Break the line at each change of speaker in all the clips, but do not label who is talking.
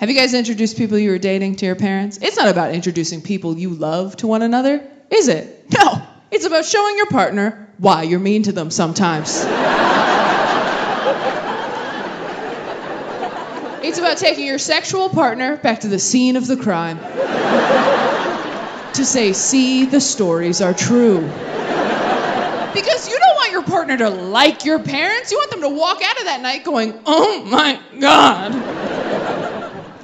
Have you guys introduced people you were dating to your parents? It's not about introducing people you love to one another, is it? No, it's about showing your partner why you're mean to them sometimes. It's about taking your sexual partner back to the scene of the crime. To say, see, the stories are true. Because you don't want your partner to like your parents. You want them to walk out of that night going, oh my God.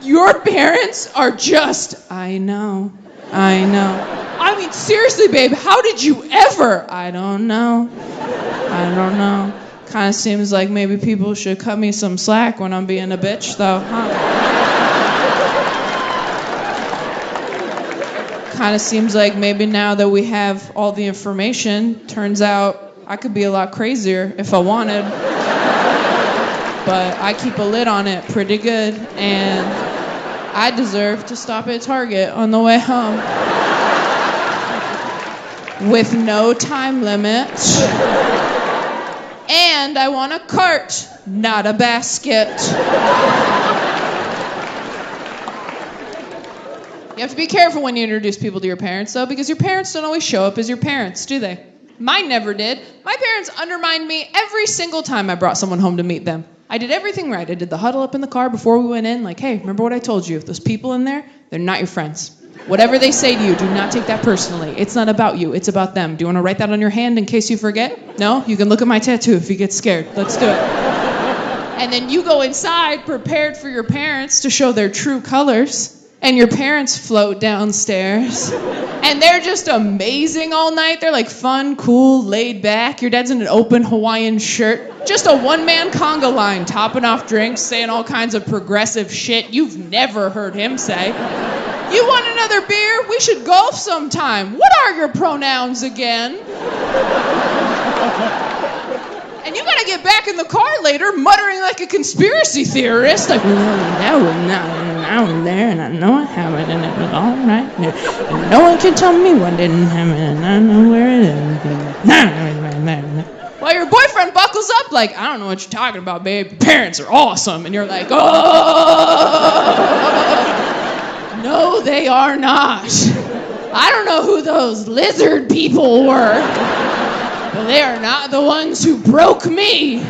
Your parents are just, I know. I mean, seriously, babe, how did you ever? I don't know. Kind of seems like maybe people should cut me some slack when I'm being a bitch, though, huh? Kind of seems like maybe now that we have all the information, turns out I could be a lot crazier if I wanted. But I keep a lid on it pretty good, and I deserve to stop at Target on the way home. With no time limit. And I want a cart, not a basket. You have to be careful when you introduce people to your parents, though, because your parents don't always show up as your parents, do they? Mine never did. My parents undermined me every single time I brought someone home to meet them. I did everything right. I did the huddle up in the car before we went in, like, hey, remember what I told you? If those people in there, they're not your friends. Whatever they say to you, do not take that personally. It's not about you, it's about them. Do you want to write that on your hand in case you forget? No? You can look at my tattoo if you get scared. Let's do it. And then you go inside prepared for your parents to show their true colors. And your parents float downstairs. And they're just amazing all night. They're like fun, cool, laid back. Your dad's in an open Hawaiian shirt. Just a one-man conga line, topping off drinks, saying all kinds of progressive shit you've never heard him say. You want another beer? We should golf sometime. What are your pronouns again? And you gotta get back in the car later muttering like a conspiracy theorist. Like, that was not there, and I know I haven't, and it was all right there. And no one can tell me what didn't happen, and I know where it is. While your boyfriend buckles up like, I don't know what you're talking about, babe. Your parents are awesome. And you're like, oh, no, they are not. I don't know who those lizard people were. But they are not the ones who broke me.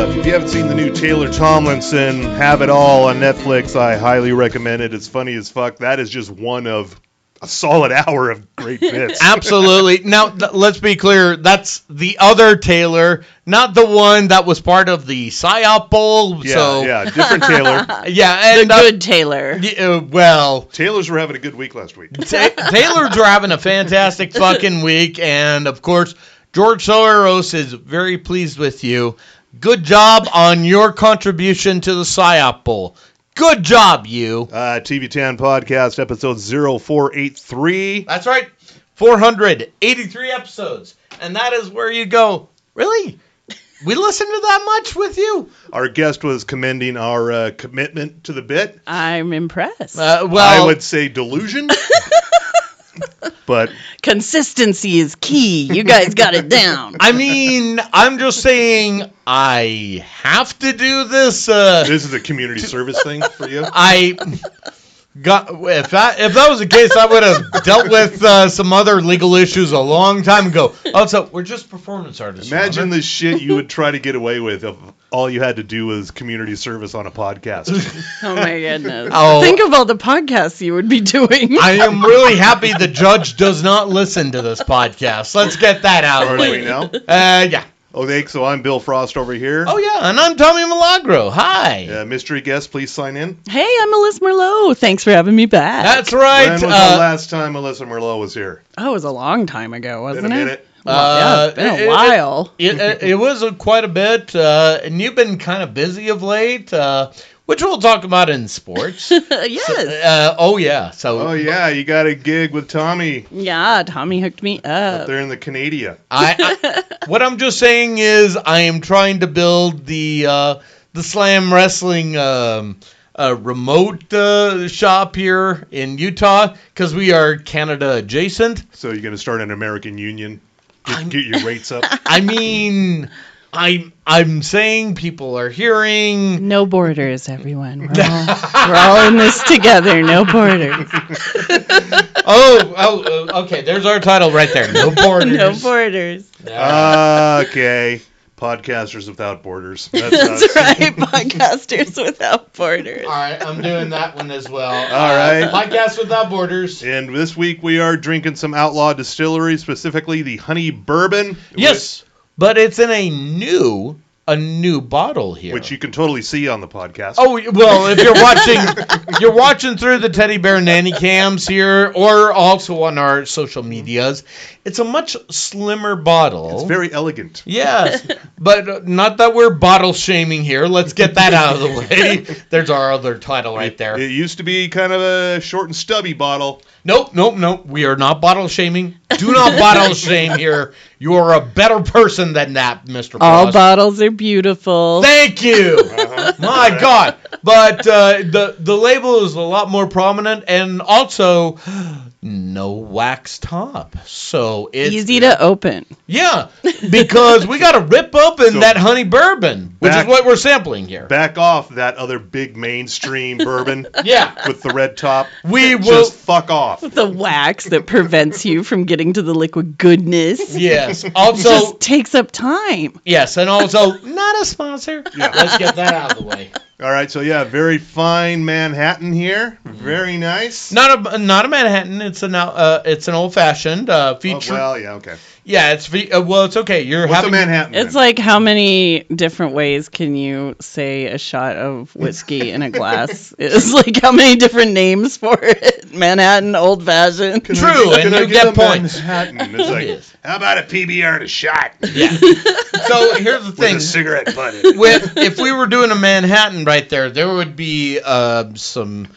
If you haven't seen the new Taylor Tomlinson Have It All on Netflix, I highly recommend it. It's funny as fuck. That is just one of a solid hour of great bits.
Absolutely. Now, let's be clear. That's the other Taylor, not the one that was part of the PSYOP Bowl.
Yeah, different Taylor.
Yeah, and
the good Taylor.
Well,
Taylors were having a good week last week.
Taylors were having a fantastic fucking week, and of course, George Soros is very pleased with you. Good job on your contribution to the PSYOP Bowl. Good job, you.
TV10 Podcast, episode 0483.
That's right. 483 episodes. And that is where you go, really? We listened to that much with you?
Our guest was commending our commitment to the bit.
I'm impressed.
Well,
I would say delusion. But
consistency is key. You guys got it down.
I mean, I'm just saying I have to do this.
This is a community service thing for you?
If that was the case, I would have dealt with some other legal issues a long time ago. Also, we're just performance artists.
Imagine the shit you would try to get away with if all you had to do was community service on a podcast.
Oh my goodness. Think of all the podcasts you would be doing.
I am really happy the judge does not listen to this podcast. Let's get that out.
Are we now?
Yeah.
Okay, so I'm Bill Frost over here.
Oh, yeah, and I'm Tommy Milagro. Hi.
Mystery guest, please sign in.
Hey, I'm Melissa Merlot. Thanks for having me back.
That's right.
When was the last time Melissa Merlot was here?
Oh, it was a long time ago, wasn't it?
Been a minute.
Yeah, it's been a while.
It was quite a bit, and you've been kind of busy of late. which we'll talk about in sports.
Yes.
Oh, yeah. So
Oh yeah, you got a gig with Tommy
Yeah, Tommy hooked me
up
up.
there in the Canada.
what I'm just saying is I am trying to build the Slam Wrestling remote shop here in Utah because we are Canada adjacent.
So you're gonna start an American Union, get your rates up.
I mean, I'm saying people are hearing.
No borders, everyone. We're all in this together. No borders.
Okay. There's our title right there. No borders.
No borders.
Okay. Podcasters Without Borders. That's us.
That's right. Podcasters Without Borders.
All right, I'm doing that one as well.
All right.
Podcast Without Borders.
And this week we are drinking some Outlaw Distillery, specifically the Honey Bourbon.
Yes, but it's in a new bottle here.
Which you can totally see on the podcast.
Oh well, if you're watching through the Teddy Bear Nanny Cams here, or also on our social medias, it's a much slimmer bottle.
It's very elegant.
Yes, but not that we're bottle shaming here. Let's get that out of the way. There's our other title right there.
It used to be kind of a short and stubby bottle.
Nope. We are not bottle shaming. Do not bottle shame here. You are a better person than that, Mr.
All
Frost.
bottles are beautiful.
Thank you. My God. But the label is a lot more prominent, and also no wax top. So it's
Easy to open.
Yeah, because we got to rip open
So
that honey bourbon, which is what we're sampling here.
Back off that other big mainstream bourbon
Yeah.
with the red top.
We will.
Just fuck off.
The wax that prevents you from getting to the liquid goodness.
Yes. Also,
Just takes up time.
yes, and also not a sponsor.
Yeah.
Let's get that out of the way.
All right, so yeah, very fine Manhattan here. Very nice.
Not a Manhattan. It's an old fashioned feature.
Oh, well, yeah, okay.
Yeah, it's it's okay. You're
What's
having
a Manhattan?
It's
then?
like how many different ways can you say a shot of whiskey in a glass? It's like how many different names for it? Manhattan, old fashioned.
True, and you get points.
Manhattan. It's like,
Yes.
how about a PBR and a shot
Yeah. So here's the
with
thing.
a cigarette butt in it?
If we were doing a Manhattan right there would be some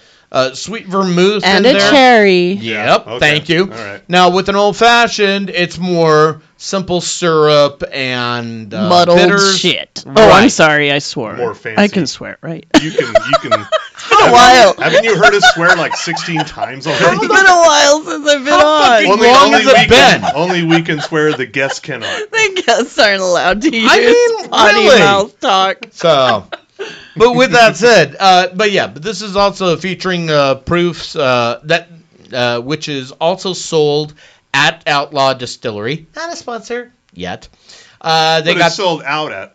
sweet vermouth
And
in
a
there.
cherry.
Yep,
Okay.
thank you.
All right.
Now with an old fashioned, it's more simple syrup and
Muddled
bitters.
shit. Oh,
Right.
I'm sorry, I swore.
More fancy.
I can swear, right?
You can.
It's been a while.
Haven't you heard us swear like 16 times
It's
already?
been a while since I've been
How
on.
fucking long has it been?
Only we can swear. The guests cannot.
The guests aren't allowed to use
I mean,
potty
really?
mouth talk.
So, but with that said, but this is also featuring proofs which is also sold at Outlaw Distillery. Not a sponsor yet. They
But
got
it's sold out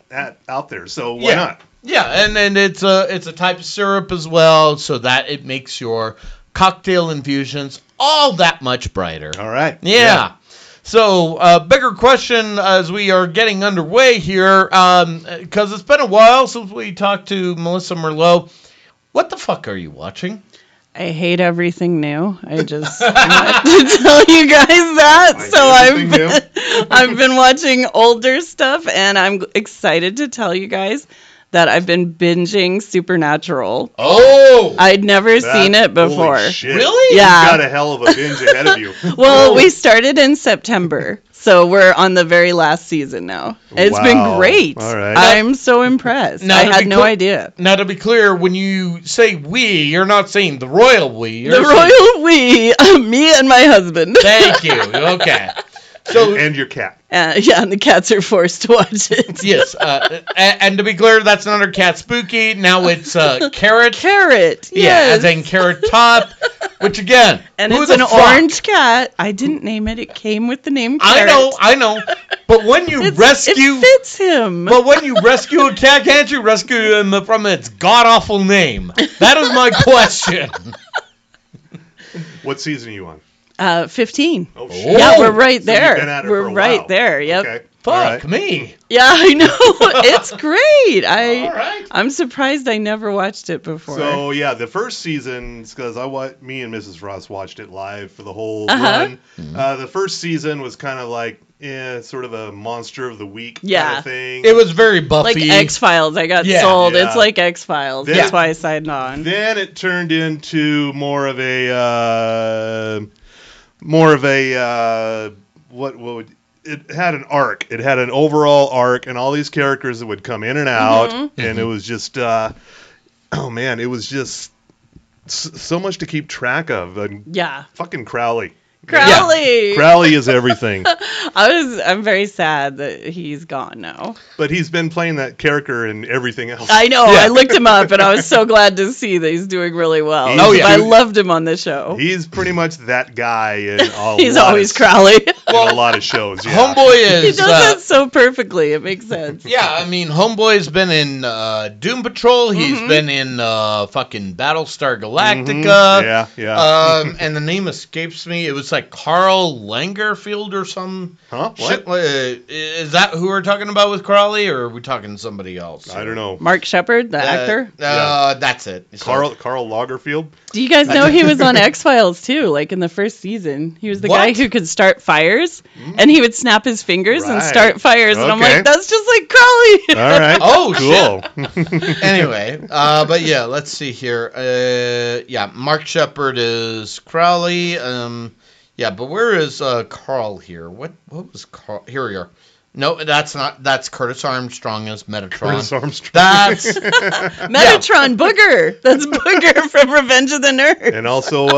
out there, so why not?
Yeah, and it's a type of syrup as well, so that it makes your cocktail infusions all that much brighter.
All right.
Yeah. So, bigger question as we are getting underway here, because it's been a while since we talked to Melissa Merlot. What the fuck are you watching?
I hate everything new. I just want to tell you guys that.
I
So
hate everything
I've been watching older stuff, and I'm excited to tell you guys that I've been binging Supernatural.
Oh!
I'd never seen it
Holy
before.
shit.
Really?
Yeah.
You've got a hell of a binge ahead of you.
Well, we started in September, so we're on the very last season now. It's been
Wow.
great.
All right.
I'm so impressed.
Now,
I
to
had
be
no
clear-
idea.
Now, to be clear, when you say we, you're not saying the royal we. You're
The
saying-
royal we, me and my husband.
Thank you. Okay. So,
And your cat.
Yeah, and the cats are forced to watch it.
yes, and to be clear, that's not our cat Spooky. Now it's Carrot.
Carrot,
Yeah,
yes.
as in Carrot Top, which again,
And
who
it's
the
an
fuck?
orange cat. I didn't name it. It came with the name Carrot.
I know. But when you
It
rescue,
fits him.
but when you rescue a cat, can't you rescue him from its god awful name? That is my question.
What season are you on?
15.
Oh,
Oh.
shit.
Yeah, we're right
So
there.
you've been at it
We're
for a
right
while.
there. Yep.
Okay.
Fuck
All right.
me.
Yeah, I know. It's great.
All right.
I'm surprised I never watched it before.
So yeah, the first season, because me and Mrs. Ross watched it live for the whole
Uh-huh.
run. The first season was kind of like sort of a monster of the week kind
Yeah.
of thing.
It was very Buffy.
Like X-Files. I got
Yeah.
sold.
Yeah.
It's like X-Files.
Yeah.
That's why I signed on.
Then it turned into more of a what would it had an arc. It had an overall arc, and all these characters that would come in and out, and it was just oh man, it was just so much to keep track of. And
Yeah.
fucking Crowley.
Crowley.
Crowley is everything.
I'm very sad that he's gone now.
But he's been playing that character in everything else.
I know.
Yeah.
I looked him up, and I was so glad to see that he's doing really well.
Oh, yeah.
I loved him on the show.
He's pretty much that guy in
He's always Crowley.
in a lot of shows. Yeah.
Homeboy
He
is.
does that so perfectly. It makes sense.
Yeah, I mean, Homeboy's been in Doom Patrol. He's been in fucking Battlestar Galactica.
Yeah.
And the name escapes me. It was like Carl Langerfield or some
Huh?
shit.
What?
Is that who we're talking about with Crowley, or are we talking somebody else?
I don't know.
Mark Shepard, the actor.
Yeah.
That's it. So-
Carl Lagerfeld.
Do you guys know he was on X-Files too? Like in the first season, he was the
What?
guy who could start fires, and he would snap his fingers and
Right.
start fires. And I'm
Okay.
like, that's just like Crowley.
All right.
Oh,
cool.
Anyway, but yeah, let's see here. Yeah, Mark Shepard is Crowley. Yeah, but where is Carl here? What was Carl? Here we are. No, that's not. That's Curtis Armstrong as Metatron.
Curtis Armstrong.
That's
Metatron Booger. That's Booger from Revenge of the Nerds.
And also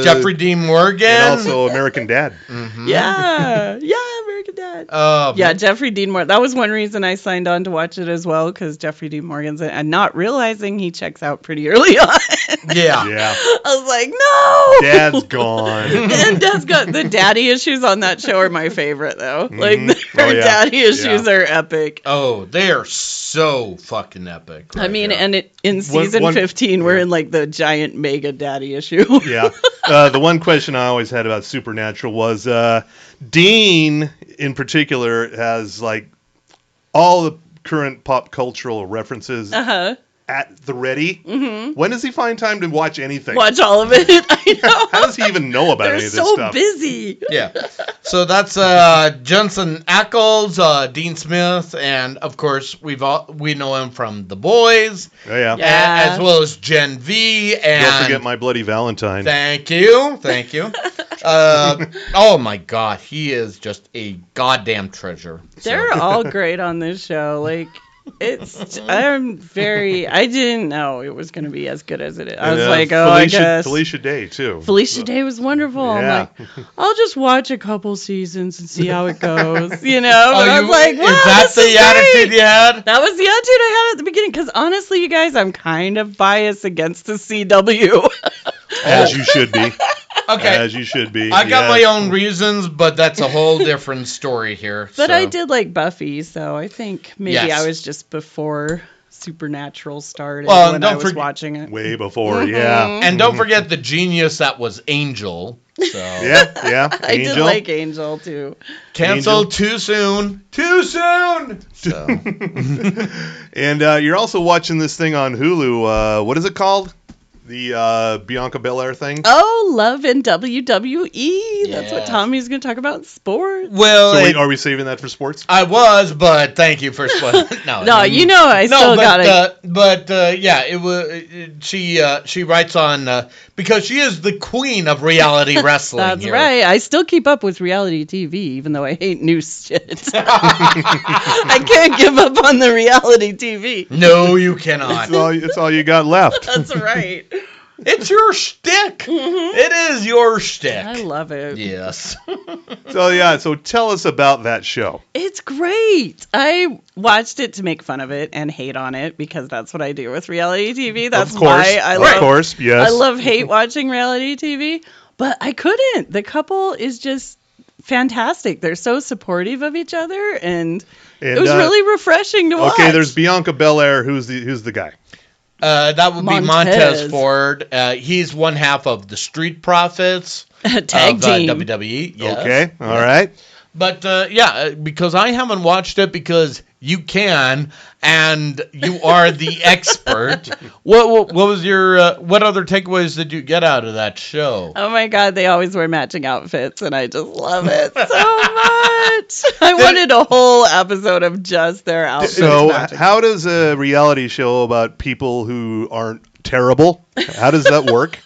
Jeffrey Dean Morgan.
And also American Dad.
Yeah, American Dad. Yeah, Jeffrey Dean Morgan. That was one reason I signed on to watch it as well, because Jeffrey Dean Morgan's in it, and not realizing he checks out pretty early on.
Yeah.
Yeah.
I was like, no.
Dad's gone.
And Dad's got the daddy issues on that show are my favorite though. Like her
Oh, yeah.
daddy issues are epic.
Oh, they are so fucking epic.
I
right
mean,
here.
and in season 15, we're in like the giant mega daddy issue.
Yeah. The one question I always had about Supernatural was Dean, in particular, has like all the current pop cultural references at the ready. When does he find time to watch anything?
Watch all of it. I know.
How does he even know about
They're
any of this
so
stuff?
busy.
Yeah. So that's Jensen Ackles, Dean Smith, and of course we know him from The Boys,
Oh, yeah.
Yeah.
as well as Gen V. And
Don't forget My Bloody Valentine.
Thank you. Oh my God, he is just a goddamn treasure. So-
They're all great on this show. Like, I didn't know it was going to be as good as it is. I was like, I guess.
Felicia Day, too.
Felicia Day was wonderful.
Yeah.
I'm like, I'll just watch a couple seasons and see how it goes, you know? But I was like,
is
wow,
that
this is
the attitude
great.
you had?
That was the attitude I had at the beginning. Because honestly, you guys, I'm kind of biased against the CW.
As you should be.
Okay.
As you should be.
I got
yeah.
my own reasons, but that's a whole different story here.
But
so.
I did like Buffy, so I think maybe
Yes.
I was just before Supernatural started
Well,
when
don't
I was
forget-
watching it.
Way before, yeah.
And don't forget the genius that was Angel. So
Yeah.
I did
Angel.
like Angel too.
canceled too soon. Too soon. So
And you're also watching this thing on Hulu. What is it called? The Bianca Belair thing?
Oh, Love and WWE. That's what
Yes.
Tommy's going to talk about in sports.
well,
So are we saving that for sports?
I was, but thank you for spoiling. No,
No, you know I still got it.
But yeah, it was. She writes on because she is the queen of reality wrestling.
That's
here.
right. I still keep up with reality TV, even though I hate new shit. I can't give up on the reality TV.
No, you cannot.
It's all you got left.
That's right.
It's your shtick. It is your shtick.
I love it.
Yes.
So tell us about that show.
It's great. I watched it to make fun of it and hate on it because that's what I do with reality TV. That's
Of course.
why I
Of
love
course, yes.
I love hate watching reality TV, but I couldn't. The couple is just fantastic. They're so supportive of each other and it was really refreshing to watch.
Okay, there's Bianca Belair. Who's the guy?
That would be
Montez.
Montez Ford. He's one half of the Street Profits
Tag
of
team.
WWE. Yes.
Okay, all right.
But because I haven't watched it because you can, and you are the expert. What was your what other takeaways did you get out of that show?
Oh my God, they always wear matching outfits, and I just love it so much. I wanted a whole episode of just their outfits.
So,
matching.
how does a reality show about people who aren't terrible? How does that work?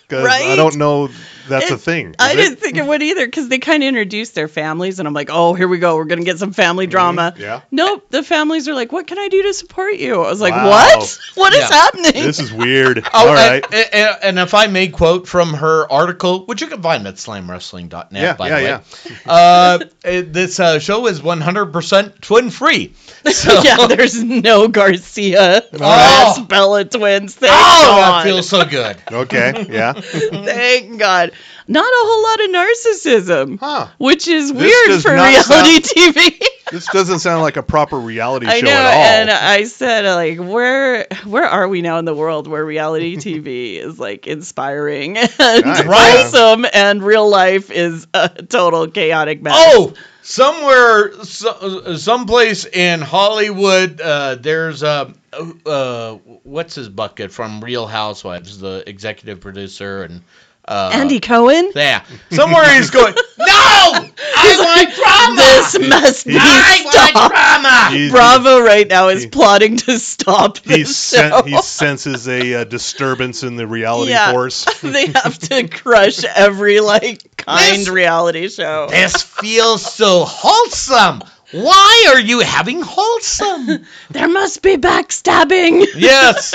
Because I
Right?
don't know that's a thing.
I
Is it?
didn't think it would either because they kind of introduced their families, and I'm like, oh, here we go. We're going to get some family drama.
Yeah.
Nope. The families are like, what can I do to support you? I was like,
Wow.
what? What is
Yeah.
happening?
This is weird.
Oh,
All right.
and if I may quote from her article, which you can find at slamwrestling.net,
Yeah,
by
yeah,
the way. This show is 100% twin-free. So,
Yeah, there's no Garcia
Oh.
Bella twins. Thank
that
God.
feels so good.
Okay. Yeah.
Thank God. Not a whole lot of narcissism,
Huh.
which is
This
weird
does
for
not
reality TV.
This doesn't sound like a proper reality
I
show
know,
at all.
and I said, like, where are we now in the world where reality TV is like inspiring and
Nice.
wholesome, and real life is a total chaotic mess?
Oh, someplace in Hollywood, there's what's his bucket from Real Housewives, the executive producer, and
Andy Cohen.
yeah, somewhere he's going. No, I want drama.
This must be
I want
stopped.
drama.
He's-
Bravo right now is plotting to stop
He
this show.
senses a disturbance in the reality
Yeah.
force.
They have to crush every kind
This-
reality show.
This feels so wholesome. Why are you having wholesome?
There must be backstabbing.
Yes.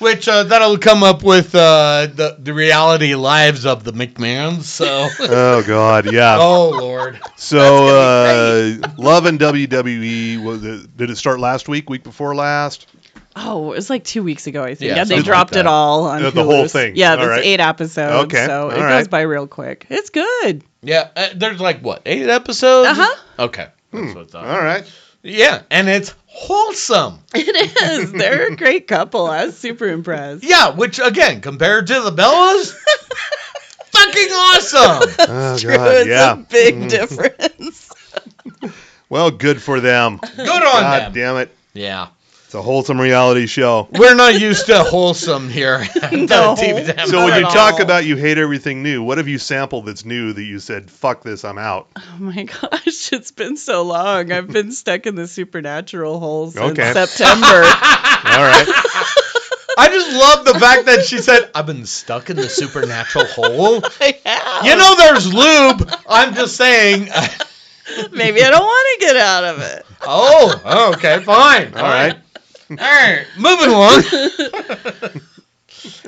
Which that'll come up with the reality lives of the McMahons. So,
Oh God, yeah.
oh Lord.
So Love and WWE did it start last week? Week before last?
Oh, it was like 2 weeks ago, I think.
Yeah,
Yeah, they
something
dropped
like
it
that.
all on
The whole
Hulu.
thing.
Yeah,
All
there's
right.
8 episodes,
Okay,
so it
all
goes
right.
by real quick. It's good.
Yeah, there's like what 8 episodes?
Uh-huh.
Okay. That's what I thought.
All right.
Yeah, and it's wholesome.
It is. They're a great couple. I was super impressed.
Yeah, which again, compared to the Bellas, fucking awesome.
Oh
True,
God,
it's
yeah.
a big difference.
Well, good for them.
Good on
God
them.
damn it.
Yeah.
It's a wholesome reality show.
We're not used to wholesome here.
No.
So when you
at
talk
all.
about you hate everything new, what have you sampled that's new that you said, fuck this, I'm out?
Oh my gosh, it's been so long. I've been stuck in the supernatural hole since
Okay.
September.
All right.
I just love the fact that she said, I've been stuck in the supernatural hole.
I have.
You know there's lube. I'm just saying.
Maybe I don't want to get out of it.
Oh, okay, fine.
All right.
All right, moving along.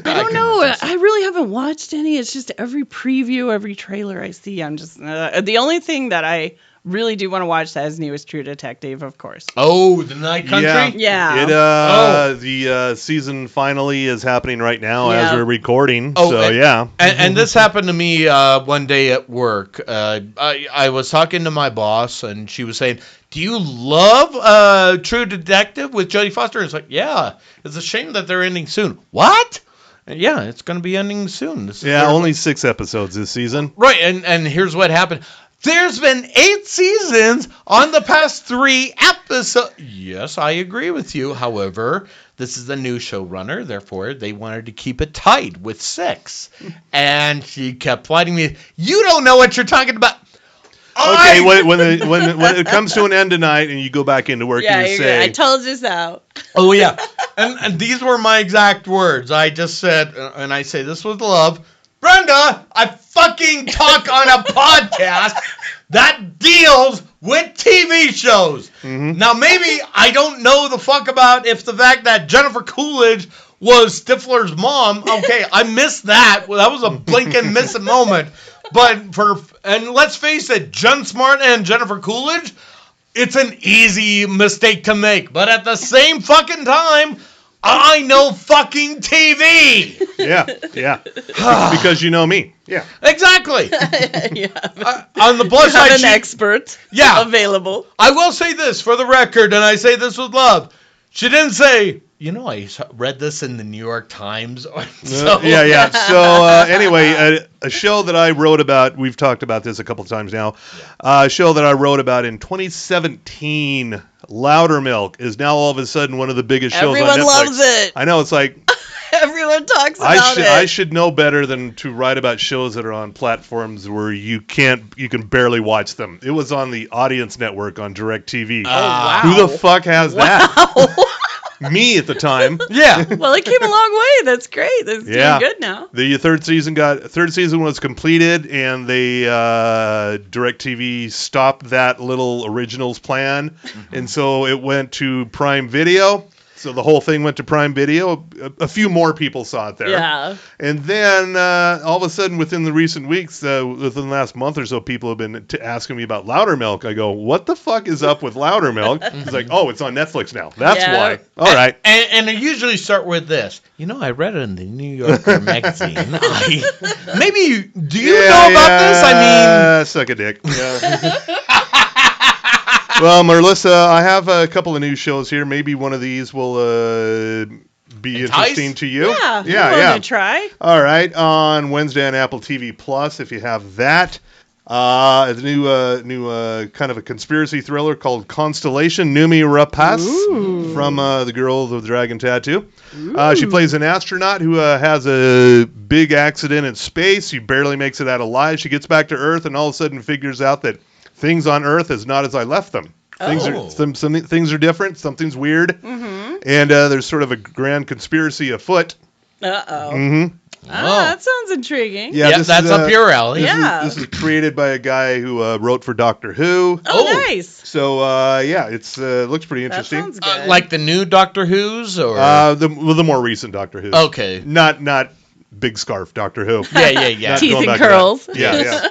I don't know. I really haven't watched any. It's just every preview, every trailer I see, I'm just... the only thing that I really do want to watch that is new is True Detective, of course.
Oh, the Night Country?
Yeah.
It the season finally is happening right now as
Yeah.
we're recording.
Oh,
so
and-
yeah.
And this happened to me one day at work. I was talking to my boss, and she was saying, do you love True Detective with Jodie Foster? It's like, yeah. It's a shame that they're ending soon. What? Yeah, it's going to be ending soon. This is
Yeah,
their-
only 6 episodes this season.
Right, and here's what happened. There's been 8 seasons on the past 3 episodes. Yes, I agree with you. However, this is a new showrunner, therefore they wanted to keep it tight with 6. And she kept fighting me. You don't know what you're talking about.
Okay, when it comes to an end tonight and you go back into work
Yeah,
and you
you're good. I
say,
told you so.
Oh, yeah. And these were my exact words. I just said, and I say this with love, Brenda, I fucking talk on a podcast that deals with TV shows.
Mhm.
Now, maybe I don't know the fuck about if the fact that Jennifer Coolidge was Stifler's mom. Okay, I missed that. Well, that was a blink and miss moment. But and let's face it, Jen Smart and Jennifer Coolidge, it's an easy mistake to make. But at the same fucking time, I know fucking TV.
yeah. Because you know me. Yeah.
Exactly.
Yeah.
On the plus
Have
side,
an expert
Yeah.
available.
I will say this for the record, and I say this with love. She didn't say, I read this in the New York Times.
Yeah. So anyway, a show that I wrote about, we've talked about this a couple times now, a show that I wrote about in 2017, Loudermilk, is now all of a sudden one of the biggest shows on Netflix.
Everyone loves it.
I know, it's like...
Everyone talks about it.
I should know better than to write about shows that are on platforms where you can barely watch them. It was on the Audience Network on DirecTV.
Oh, wow.
Who the fuck has that? Me at the time.
Yeah.
Well, it came a long way. That's great. That's doing good now.
The third season was completed, and they DirecTV stopped that little originals plan, and so it went to Prime Video. So the whole thing went to Prime Video. A few more people saw it there.
Yeah.
And then all of a sudden, within the recent weeks, within the last month or so, people have been asking me about Loudermilk. I go, what the fuck is up with Loudermilk? It's like, oh, it's on Netflix now. That's why. All right.
And I usually start with this. I read it in the New Yorker magazine. Do you know about this? I mean...
Suck a dick. Yeah. Well, Melissa, I have a couple of new shows here. Maybe one of these will be interesting to you.
Yeah. To try.
All right, on Wednesday on Apple TV Plus, if you have that, a new kind of a conspiracy thriller called Constellation. Numi Rapace from the girl with the dragon tattoo. She plays an astronaut who has a big accident in space. She barely makes it out alive. She gets back to Earth and all of a sudden figures out that things on Earth is not as I left them. Things are different. Something's weird, and there's sort of a grand conspiracy afoot.
Mm-hmm. That sounds intriguing.
Yeah, that's up your alley.
This is created by a guy who wrote for Doctor Who.
Oh, nice.
So it's looks pretty interesting.
That sounds good.
Like the new Doctor Who's, or
the more recent Doctor Who.
Okay,
not big scarf Doctor Who.
Yeah.
Teeth and curls.
Yeah.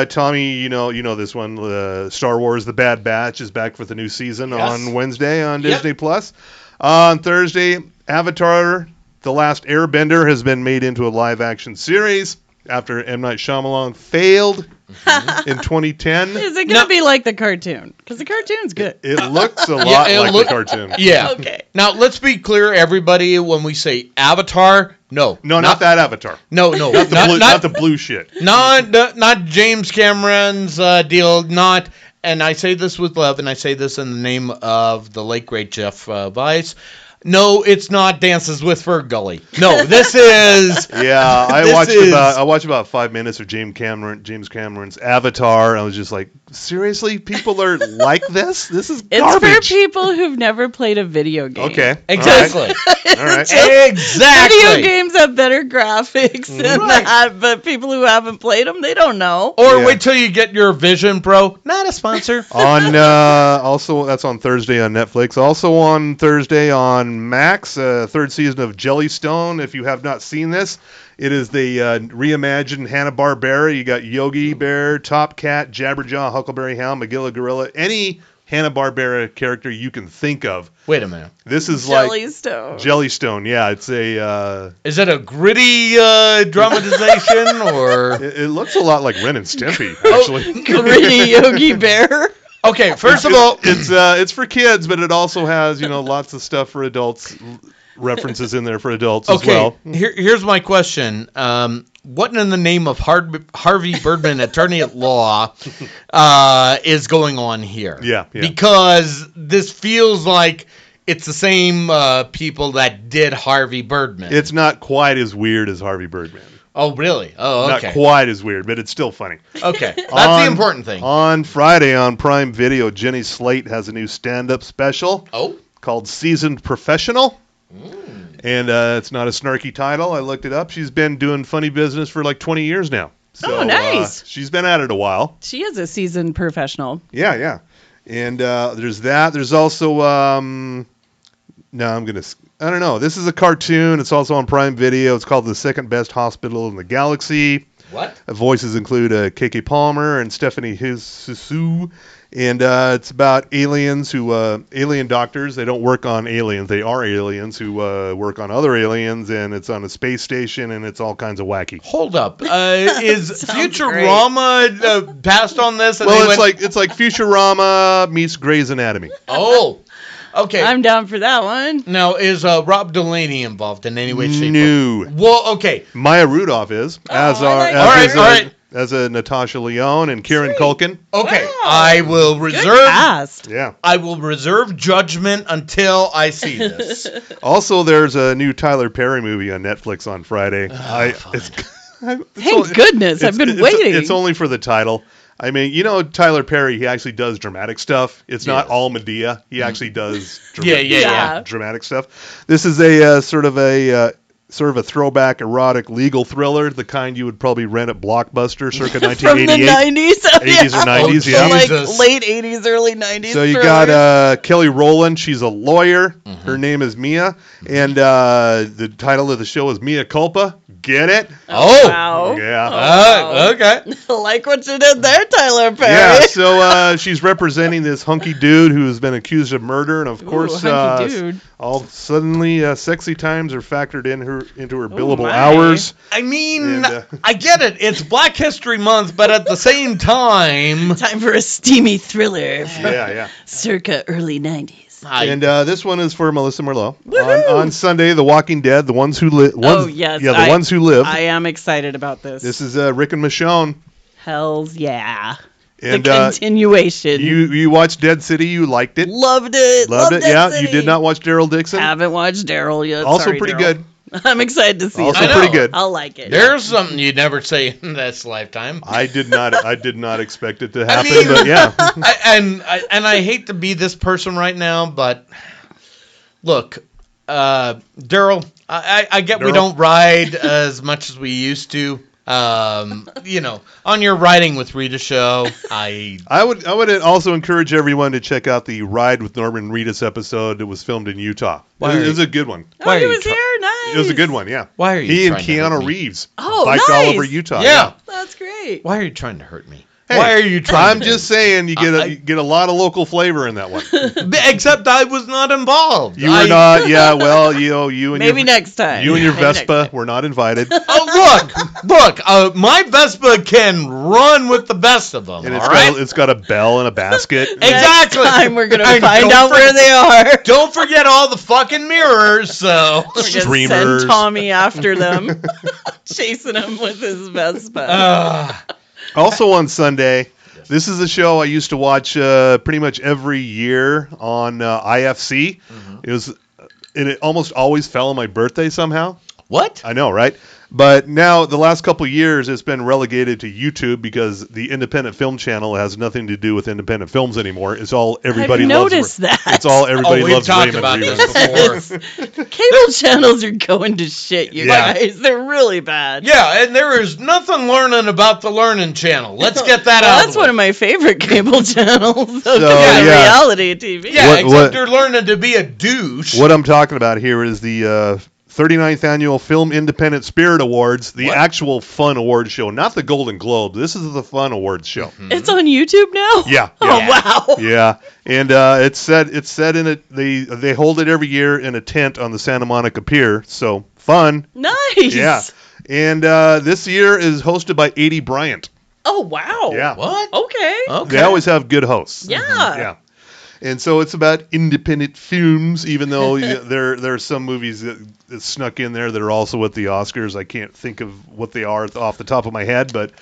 Tommy, you know this one. Star Wars: The Bad Batch is back for the new season on Wednesday on Disney Plus. On Thursday, Avatar: The Last Airbender has been made into a live-action series after M. Night Shyamalan failed in 2010.
Is it going to be like the cartoon? Because the cartoon's good.
It looks a lot like the cartoon.
Yeah.
Okay.
Now, let's be clear, everybody, when we say Avatar, no,
not that Avatar.
No.
Not the blue shit.
Not James Cameron's deal, and I say this with love, and I say this in the name of the late, great Jeff Weiss. No, it's not Dances with Fergully. No, this is...
Yeah, I watched about 5 minutes of James Cameron's Avatar. I was just like, seriously? People are like this? This is garbage.
It's for people who've never played a video game.
Okay.
Exactly.
All right.
Exactly.
Video games have better graphics than that, but people who haven't played them, they don't know.
Or wait till you get your Vision Pro. Not a sponsor.
Also, that's on Thursday on Netflix. Also on Thursday on Max, third season of Jellystone. If you have not seen this, it is the reimagined Hanna-Barbera. You got Yogi Bear, Top Cat, Jabberjaw, Huckleberry Hound, Magilla Gorilla, any Hanna-Barbera character you can think of.
Wait a minute.
This is
Jellystone.
Jellystone, yeah. It's a...
Is it a gritty dramatization, or...
It looks a lot like Ren and Stimpy, actually.
Gritty Yogi Bear.
Okay, first of all,
it's for kids, but it also has lots of stuff for adults, references in there for adults as well.
Here's my question: what in the name of Harvey Birdman, attorney at law, is going on here?
Yeah.
Because this feels like it's the same people that did Harvey Birdman.
It's not quite as weird as Harvey Birdman.
Oh, really? Oh, okay.
Not quite as weird, but it's still funny.
Okay. That's the important thing.
On Friday on Prime Video, Jenny Slate has a new stand-up special called Seasoned Professional. And it's not a snarky title. I looked it up. She's been doing funny business for like 20 years now. So,
nice.
She's been at it a while.
She is a seasoned professional.
Yeah. And there's that. There's also... I don't know. This is a cartoon. It's also on Prime Video. It's called The Second Best Hospital in the Galaxy.
What?
Voices include Keke Palmer and Stephanie Hsu. And it's about aliens alien doctors. They don't work on aliens. They are aliens who work on other aliens, and it's on a space station, and it's all kinds of wacky.
Hold up. Is Futurama passed on this?
Well, it's like Futurama meets Grey's Anatomy.
Oh. Okay.
I'm down for that one.
Now, is Rob Delaney involved in any way, shape,
No.
Well, okay.
Maya Rudolph is, as
I
are
like
as
All right.
as a Natasha Lyonne and Kieran Culkin.
Okay.
Wow.
I will
Good
reserve.
cast.
Yeah.
I will reserve judgment until I see this.
Also, there's a new Tyler Perry movie on Netflix on Friday.
Thank goodness. I've been waiting.
It's only for the title. I mean, Tyler Perry, he actually does dramatic stuff. It's not all Medea. He actually does
Yeah.
dramatic stuff. This is a sort of a throwback erotic legal thriller, the kind you would probably rent at Blockbuster circa 1988.
From the 90s.
80s or 90s,
So
yeah.
like
Jesus.
late 80s, early 90s.
So you
thrillers.
got Kelly Rowland. She's a lawyer. Her name is Mia. And the title of the show is Mia Culpa. Get it?
Oh.
Wow.
Yeah.
wow.
Okay.
Like what you did there, Tyler Perry.
Yeah, so she's representing this hunky dude who's been accused of murder, and of course,
hunky dude.
all suddenly sexy times are factored into her billable
my.
hours.
I mean,
And,
I get it. It's Black History Month, but at the same time,
Time for a steamy thriller from
Yeah.
circa early 90s.
And this one is for Melissa Merlot.
Woohoo!
On Sunday, The Walking Dead, the ones who live.
Oh, yes.
Yeah, the ones who live.
I am excited about this.
This is Rick and Michonne.
Hells yeah.
And
the continuation.
you watched Dead City. You liked it.
Loved it.
Loved it.
Dead
Yeah.
City.
You did not watch Daryl Dixon.
Haven't watched Daryl yet.
Also
Sorry,
pretty
Daryl.
good.
I'm excited to see
Also
it.
pretty good.
I'll like it.
there's something you'd never say in this lifetime.
I did not expect it to happen,
mean-
but yeah.
I hate to be this person right now, but look, Daryl, I get we
Daryl?
don't ride as much as we used to. On your Riding with Rita show,
I would also encourage everyone to check out the Ride with Norman Reedus episode that was filmed in Utah.
Why
It was
are
a good one.
Why
Oh, he
are you
was
try-
here? Nice.
It was a good one, yeah.
Why are you
He and
trying to hurt
Keanu
me?
Reeves
Oh,
biked all
nice.
over Utah.
Yeah.
That's great.
Why are you trying to hurt me?
Hey,
Why are you trying?
I'm just saying you get a lot of local flavor in that one.
Except I was not involved.
You were not, yeah. Well, you and
Maybe
your
next time.
you and your
Maybe next
Vespa
time.
were not invited,
Oh look! My Vespa can run with the best of them.
and
all right.
it's got a bell and a basket.
Exactly.
Next time we're gonna
And
find
don't
out where they are.
Don't forget all the fucking mirrors. So.
We're gonna
Streamers.
send Tommy after them, chasing him with his Vespa.
Also on Sunday, this is a show I used to watch pretty much every year on IFC. It was, and it almost always fell on my birthday somehow.
What?
I know, right? But now, the last couple of years, it's been relegated to YouTube because the Independent Film Channel has nothing to do with independent films anymore. It's all everybody
I've
loves.
noticed that.
It's all everybody
We've
loves.
talked
Raymond
about
Reeves.
this before.
Cable channels are going to shit, you
Yeah.
guys. They're really bad.
Yeah, and there is nothing learning about the Learning Channel. Let's get that
Well,
out.
that's one of my favorite cable channels.
So,
yeah.
yeah.
Reality TV.
Yeah,
What-
except
what-
you're learning to be a douche.
What I'm talking about here is the 39th Annual Film Independent Spirit Awards, the
What?
actual fun awards show, not the Golden Globe. This is the fun awards show.
It's on YouTube now?
Yeah.
Oh,
yeah.
wow.
Yeah, and it's set in a they hold it every year in a tent on the Santa Monica Pier. So fun.
Nice.
Yeah, and this year is hosted by Adie Bryant.
Oh, wow.
Yeah,
What?
Okay.
Okay.
they always have good hosts.
Yeah.
Yeah. And so it's about independent films, even though there are some movies that snuck in there that are also at the Oscars. I can't think of what they are off the top of my head, but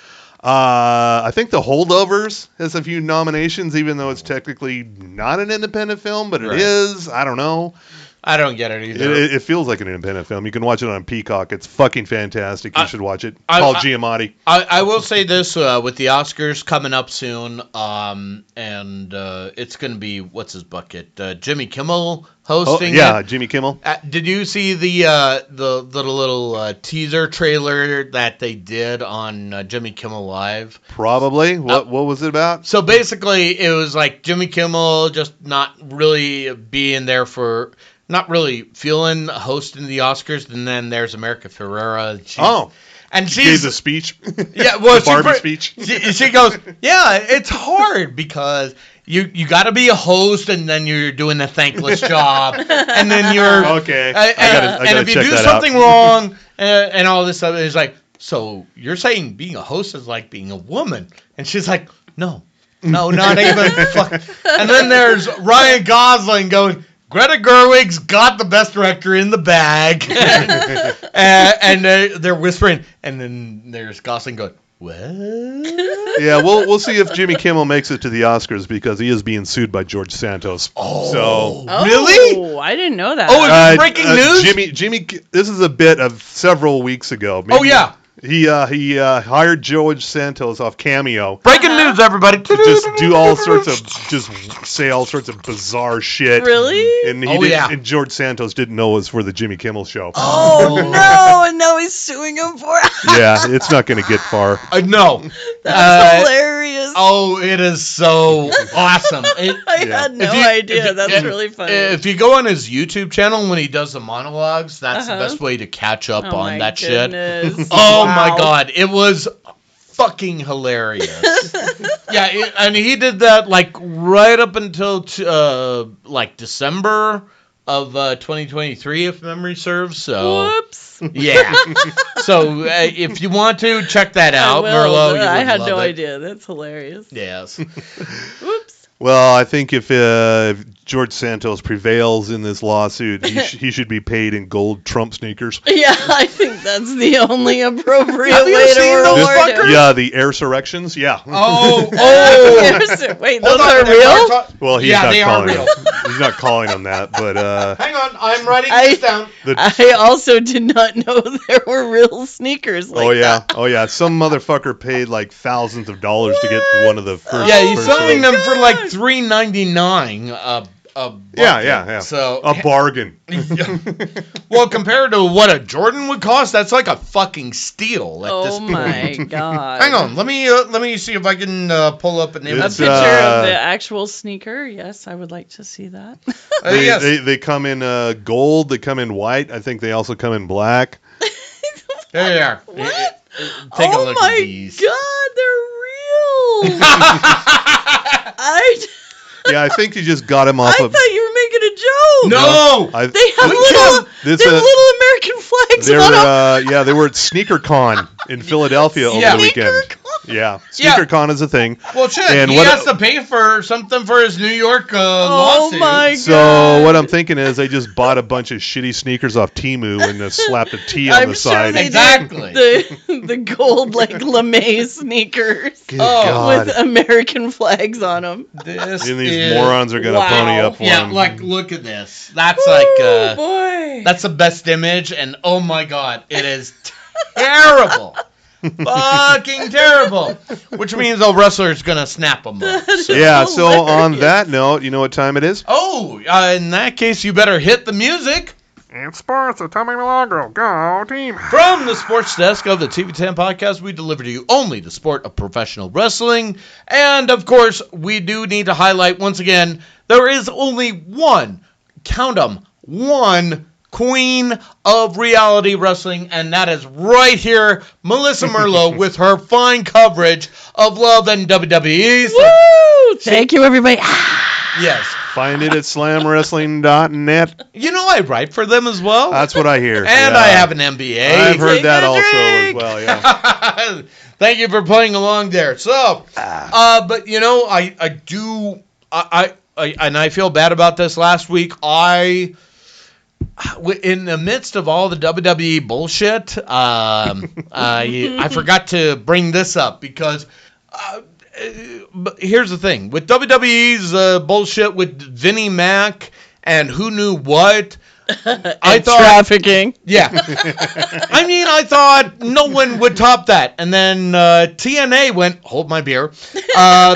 I think The Holdovers has a few nominations, even though it's technically not an independent film, but it
Right.
is. I don't know.
I don't get it either.
It feels like an independent film. You can watch it on Peacock. It's fucking fantastic. You should watch it. Paul Giamatti.
I will say this with the Oscars coming up soon, and it's going to be what's his bucket? Jimmy Kimmel hosting.
Yeah,
it.
Jimmy Kimmel.
Did you see the little teaser trailer that they did on Jimmy Kimmel Live?
Probably. What was it about?
So basically, it was like Jimmy Kimmel just not really being there for. Not really feeling hosting the Oscars, and then there's America Ferrera. And
Gave
she's
the speech.
yeah, well,
The Barbie speech.
She goes, yeah, it's hard because you got to be a host, and then you're doing a thankless job, and then you're
Okay.
I
gotta
and if you
check
do
that
something wrong, and all this stuff, it's like, so you're saying being a host is like being a woman, and she's like, no, not even. Fuck. And then there's Ryan Gosling going. Greta Gerwig's got the best director in the bag. and they're whispering. And then there's Gosling going, what?
Yeah, we'll see if Jimmy Kimmel makes it to the Oscars because he is being sued by George Santos.
Oh,
so
really?
Oh, I didn't know that.
Oh, is this breaking news?
Jimmy, this is a bit of several weeks ago. Maybe.
Oh, yeah.
He hired George Santos off Cameo.
Breaking news, everybody.
To just do all sorts of, just say all sorts of bizarre shit.
Really?
And and George Santos didn't know it was for the Jimmy Kimmel show.
Oh, no. And now he's suing him for it.
Yeah, it's not going to get far.
No.
That's hilarious.
Oh, it is so awesome.
I had no idea. That's really funny.
If you go on his YouTube channel when he does the monologues, that's the best way to catch up on that
goodness.
shit. Oh my God, it was fucking hilarious. Yeah, and he did that like right up until like December of 2023, if memory serves. So.
Whoops.
Yeah. So if you want to check that out, Merlot,
I had no
it.
idea. That's hilarious.
Yes.
Whoops.
Well, I think if George Santos prevails in this lawsuit, he should be paid in gold Trump sneakers.
Yeah, I think that's the only appropriate
Have you
way to
seen those
reward him.
fuckers?
Yeah, the airsurrections. Yeah.
Oh.
Wait,
Hold
those
on,
are real?
Well, he's
Yeah,
not
they are
calling
real.
He's not calling on that, but
Hang on, I'm writing this down.
I also did not know there were real sneakers like that.
Oh yeah. Some motherfucker paid like thousands of dollars to get one of the first.
Yeah, he's
first
selling
ones.
them for like $3.99 a bucket.
Yeah.
So
a bargain.
well, compared to what a Jordan would cost, that's like a fucking steal at this
Oh
point.
my god.
Hang on, let me see if I can pull up an
A
image.
picture of the actual sneaker. Yes, I would like to see that.
Yes.
They come in gold. They come in white. I think they also come in black.
There they are.
What?
Take a look at these.
Oh my god, they're real.
Yeah, I think you just got him off
I
of.
thought you were making a joke.
No.
They have little American flags on them.
They were at SneakerCon in Philadelphia over the weekend.
SneakerCon?
Yeah, SneakerCon is a thing.
Well, shit,
And
he
what-
has to pay for something for his New York lawsuit.
Oh my god.
So what I'm thinking is they just bought a bunch of shitty sneakers off Temu and slapped a T on
I'm
the
sure
side.
they
Exactly.
did the gold like lame sneakers
Good God.
with American flags on them.
This
And these
is,
morons are gonna pony up for
Yeah,
him.
like look at this. That's like
Boy.
that's the best image, and oh my god, it is terrible. Fucking terrible. Which means a wrestler's gonna snap them up. So.
Yeah. So on
hilarious.
that note, you know what time it is?
Oh, in that case, you better hit the music.
It's sports with Tommy Milagro. Go team.
From the sports desk of the TV10 podcast, we deliver to you only the sport of professional wrestling. And, of course, we do need to highlight, once again, there is only one, count 'em, one queen of reality wrestling, and that is right here, Melissa Merlot, with her fine coverage of Love and WWE. So,
Woo! Thank you, everybody.
yes.
Find it at slamwrestling.net.
You know, I write for them as well.
That's what I hear.
and
Yeah.
I have an MBA.
I've heard
Take
that
a
also as
drink.
well. Yeah.
Thank you for playing along there. So, but you know, I feel bad about this last week. In the midst of all the WWE bullshit, I forgot to bring this up because. But here's the thing with WWE's bullshit with Vinnie Mac and who knew what. I thought
Trafficking.
Yeah. I mean, I thought no one would top that. And then TNA went, hold my beer,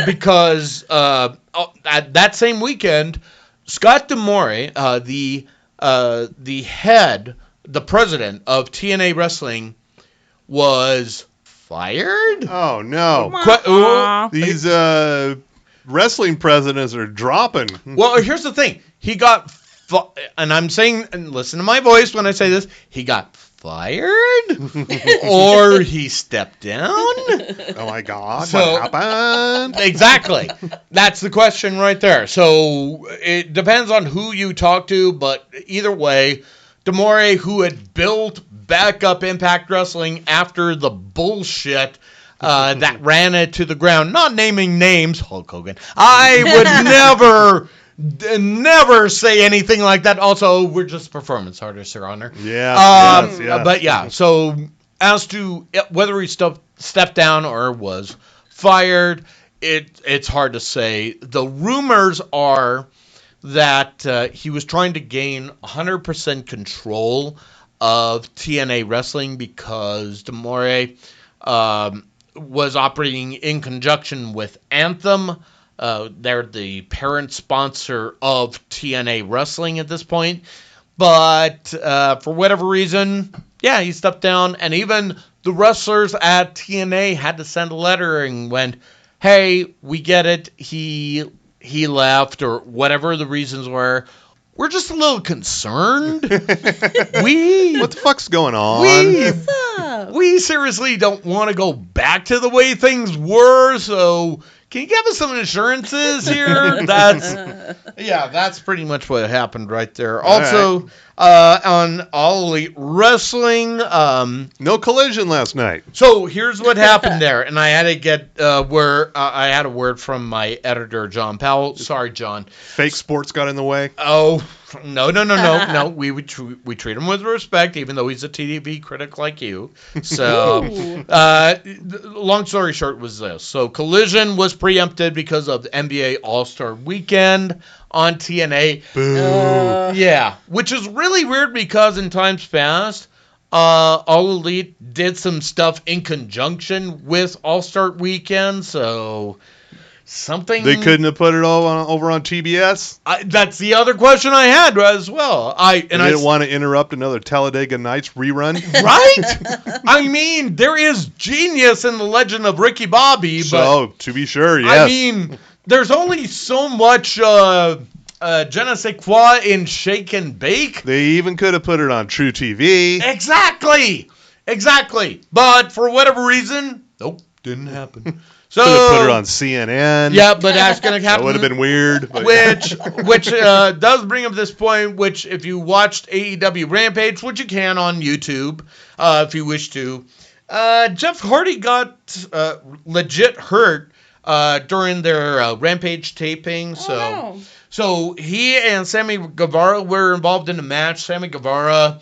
because that same weekend, Scott D'Amore, the president of TNA Wrestling, was fired?
Oh no. These wrestling presidents are dropping.
Well, here's the thing. He got, and I'm saying, and listen to my voice when I say this, he got fired or he stepped down.
Oh my God.
So-
what happened?
Exactly. That's the question right there. So it depends on who you talk to, but either way, D'Amore, who had built back up Impact Wrestling after the bullshit that ran it to the ground, not naming names, Hulk Hogan, I would never never say anything like that. Also, we're just performance artists, Your Honor.
Yeah. Yes.
But yeah, so as to whether he stepped down or was fired, it's hard to say. The rumors are that he was trying to gain 100% control of TNA Wrestling because D'Amore was operating in conjunction with Anthem. They're the parent sponsor of TNA Wrestling at this point. But for whatever reason, yeah, he stepped down. And even the wrestlers at TNA had to send a letter and went, hey, we get it. He left, or whatever the reasons were. We're just a little concerned.
What the fuck's going on?
We seriously don't want to go back to the way things were, so can you give us some assurances here? That's pretty much what happened right there. Also, on All Elite Wrestling,
no Collision last night.
So here's what happened there, and I had to get I had a word from my editor, John Powell. Sorry, John.
Fake sports got in the way.
Oh, no. We treat him with respect, even though he's a TV critic like you. So, long story short was this. So Collision was preempted because of the NBA All-Star Weekend on TNA.
Boo.
Which is really weird because in times past, All Elite did some stuff in conjunction with All-Star Weekend, so something...
They couldn't have put it all over on TBS?
That's the other question I had as well. I
didn't want to interrupt another Talladega Nights rerun?
Right? I mean, there is genius in the legend of Ricky Bobby,
but... to be sure, yes.
I mean, there's only so much... je ne sais quoi in Shake and Bake.
They even could have put it on True TV.
Exactly. But for whatever reason, nope, didn't happen. So
could have put it on CNN.
Yeah, but that's going to happen.
That would have been weird. But
which does bring up this point, which if you watched AEW Rampage, which you can on YouTube if you wish to, Jeff Hardy got legit hurt during their Rampage taping. So he and Sammy Guevara were involved in the match. Sammy Guevara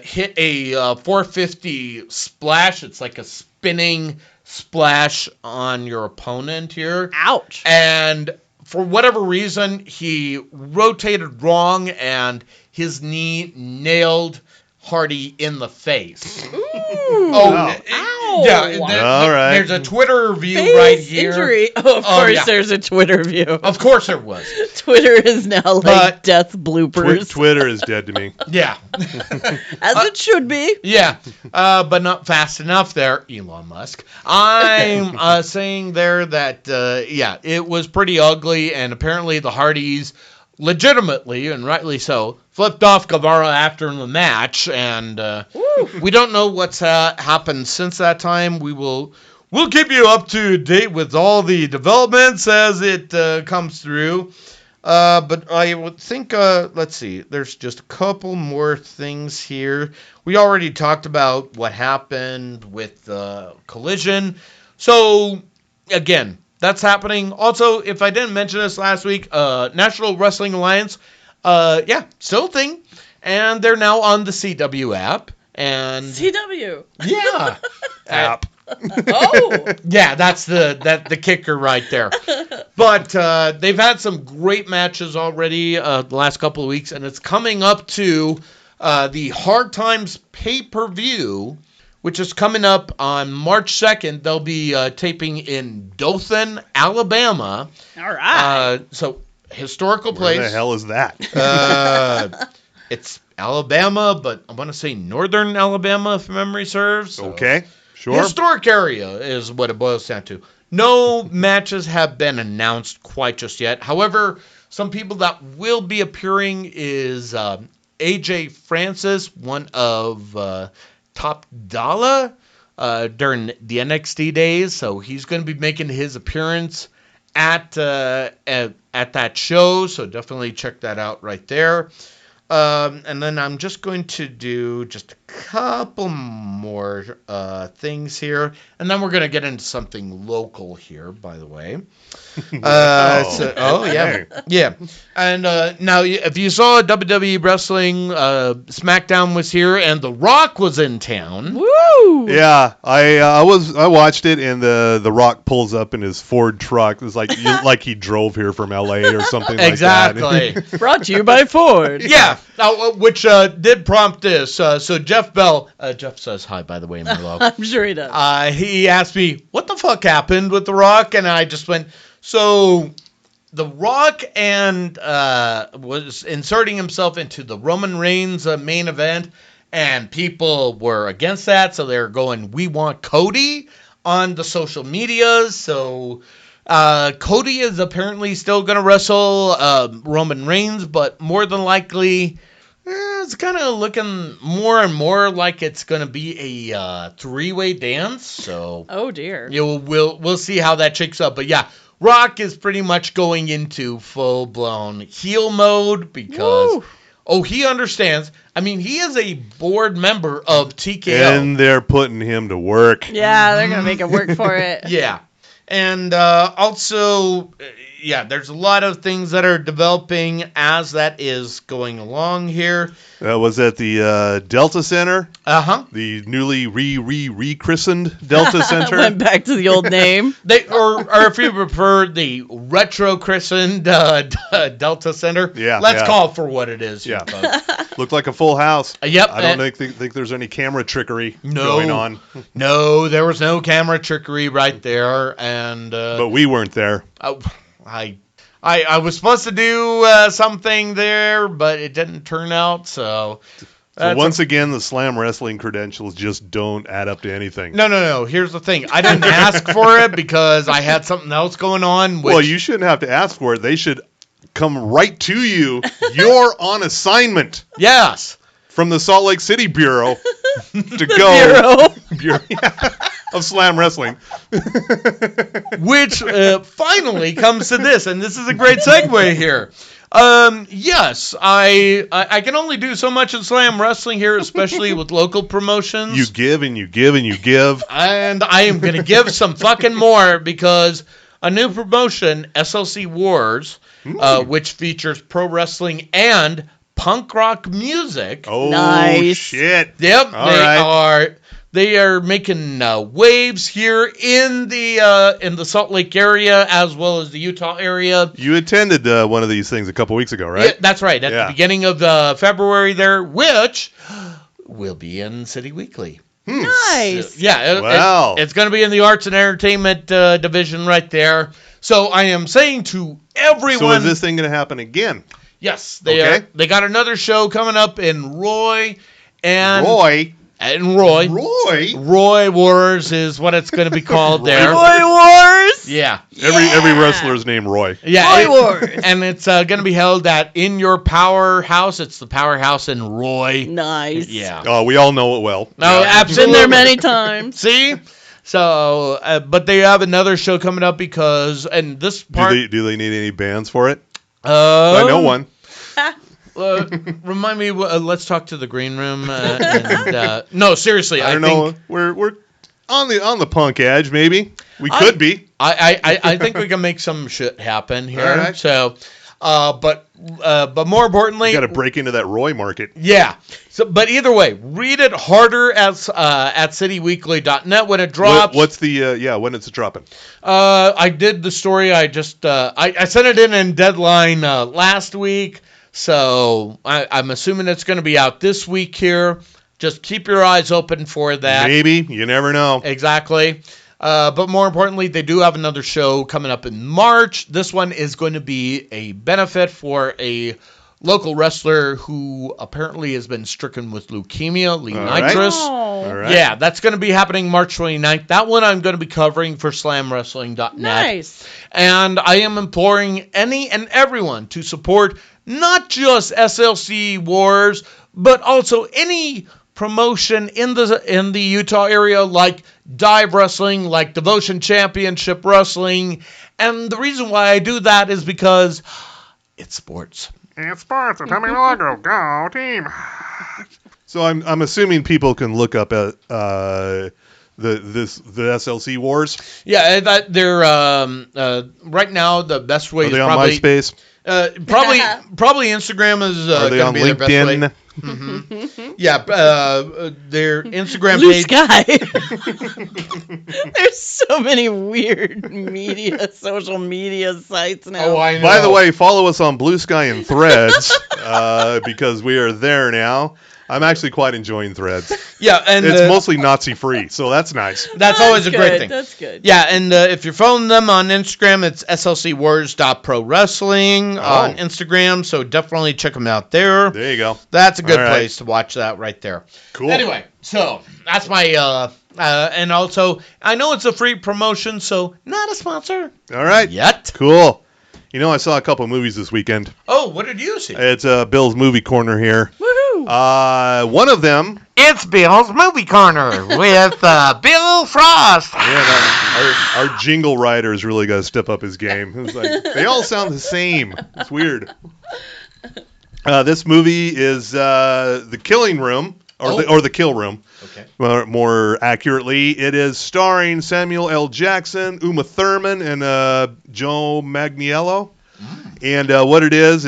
hit a 450 splash. It's like a spinning splash on your opponent here.
Ouch.
And for whatever reason, he rotated wrong and his knee nailed Hardy in the face.
Ooh.
Ow. Yeah.
All right.
There's a Twitter view
face
right here.
Injury. Oh, of course there's a Twitter view.
Of course there was.
Twitter is now like death bloopers.
Twitter is dead to me.
Yeah.
As it should be.
Yeah. But not fast enough there, Elon Musk. I'm saying there that, it was pretty ugly, and apparently the Hardys legitimately, and rightly so, flipped off Guevara after the match, and we don't know what's happened since that time. We'll keep you up to date with all the developments as it comes through. But I would think, let's see, there's just a couple more things here. We already talked about what happened with Collision. So, again, that's happening. Also, if I didn't mention this last week, National Wrestling Alliance, still a thing. And they're now on the CW app. And
CW?
Yeah.
App.
Oh.
Yeah, that's the kicker right there. But they've had some great matches already the last couple of weeks. And it's coming up to the Hard Times pay-per-view, which is coming up on March 2nd. They'll be taping in Dothan, Alabama.
All right.
So, historical place.
Where the hell is that?
It's Alabama, but I want to say northern Alabama, if memory serves. So
okay, sure.
Historic area is what it boils down to. No matches have been announced quite just yet. However, some people that will be appearing is AJ Francis, one of... Top Dollar during the NXT days, so he's going to be making his appearance at that show, so definitely check that out right there. And then I'm just going to do just a couple more things here, and then we're going to get into something local here, by the way. Yeah. And now, if you saw WWE Wrestling, SmackDown was here, and The Rock was in town.
Woo!
Yeah, I watched it, and the Rock pulls up in his Ford truck. It's like like he drove here from LA or something
Exactly.
like that.
Brought to you by Ford.
Yeah, which did prompt this. So Jeff Bell, Jeff says hi, by the way, Merlot.
I'm sure he does.
He asked me, what the fuck happened with The Rock? And I just went, so The Rock was inserting himself into the Roman Reigns main event, and people were against that, so they're going, we want Cody on the social medias. So Cody is apparently still going to wrestle Roman Reigns, but more than likely, it's kind of looking more and more like it's going to be a three-way dance. So,
oh dear,
we'll see how that shakes up. But yeah, Rock is pretty much going into full-blown heel mode because he understands. I mean, he is a board member of TKO,
And they're putting him to work.
Yeah, they're gonna make him work for it.
Yeah. And also, there's a lot of things that are developing as that is going along here.
Was at the Delta Center.
Uh-huh.
The newly rechristened Delta Center.
Went back to the old name.
Or if you prefer, the retro-christened Delta Center.
Yeah.
Let's call it for what it is.
Yeah.
Folks.
Looked like a full house.
Yep.
I don't think there's any camera trickery
No.
going on.
No, there was no camera trickery right there. And
But we weren't there.
I was supposed to do something there, but it didn't turn out, so
once again, the Slam Wrestling credentials just don't add up to anything.
No. Here's the thing. I didn't ask for it because I had something else going on.
Well, you shouldn't have to ask for it. They should come right to you. You're on assignment.
Yes.
From the Salt Lake City Bureau to go. Bureau of Slam Wrestling.
Which finally comes to this, and this is a great segue here. Yes, I can only do so much in Slam Wrestling here, especially with local promotions.
You give and you give and you give.
And I am going to give some fucking more because a new promotion, SLC Wars, which features pro wrestling and punk rock music.
Oh,
nice.
Shit.
Yep, they are making waves here in the Salt Lake area as well as the Utah area.
You attended one of these things a couple weeks ago, right?
Yeah, that's right. At the beginning of February there, which will be in City Weekly.
Nice.
Wow.
It's going to be in the arts and entertainment division right there. So I am saying to everyone.
So is this thing going to happen again?
Yes, they got another show coming up in Roy. Roy Wars is what it's going to be called there.
Roy Wars.
Yeah.
Every wrestler's named Roy.
Yeah.
Roy Wars.
And it's going to be held at In Your Powerhouse. It's the Powerhouse in Roy.
Nice.
Yeah.
Oh, we all know it well.
No, absolutely.
Been there many times.
See? So, but they have another show coming up because, and this part.
Do they need any bands for it? I know one.
Remind me. Let's talk to the green room. No, seriously.
I don't know. We're on the punk edge. Maybe we could be.
I think we can make some shit happen here.
All right.
So, but more importantly,
you got to break into that Roy market.
Yeah. So, but either way, read it harder at cityweekly.net when it drops.
What's the when it's dropping?
I did the story. I just I sent it in deadline last week. So I'm assuming it's going to be out this week here. Just keep your eyes open for that.
Maybe. You never know.
Exactly. But more importantly, they do have another show coming up in March. This one is going to be a benefit for a local wrestler who apparently has been stricken with leukemia, Lee Nitrous.
All right.
Yeah, that's going to be happening March 29th. That one I'm going to be covering for slamwrestling.net.
Nice.
And I am imploring any and everyone to support not just SLC Wars, but also any promotion in the Utah area like Dive Wrestling, like Devotion Championship Wrestling. And the reason why I do that is because it's sports.
It's sports. Tommy Milagro, go team.
So I'm assuming people can look up at the SLC Wars.
Yeah, they're right now the best way
Are
is
they on
probably
MySpace?
Probably Instagram is
Are they
going
on
to be their best way.
LinkedIn?
Yeah, their Instagram
Blue
page.
Sky. There's so many weird social media sites now.
Oh, I know.
By the way, follow us on Blue Sky and Threads because we are there now. I'm actually quite enjoying Threads.
Yeah, and
It's mostly Nazi-free, so that's nice.
that's always a great thing.
That's good.
Yeah, and if you're following them on Instagram, it's slcwars.prowrestling on Instagram, so definitely check them out there.
There you go.
That's a good
All right.
place to watch that right there.
Cool.
Anyway, so that's my, and also, I know it's a free promotion, so not a sponsor
All right.
yet.
Cool. You know, I saw a couple movies this weekend.
Oh, what did you see?
It's Bill's Movie Corner here.
Woohoo!
One of them.
It's Bill's Movie Corner with Bill Frost.
Yeah, our jingle writer's really got to step up his game. It's like they all sound the same. It's weird. This movie is The Killing Room, or the Kill Room.
Okay.
More accurately, it is starring Samuel L. Jackson, Uma Thurman, and Joe Manganiello. And what it is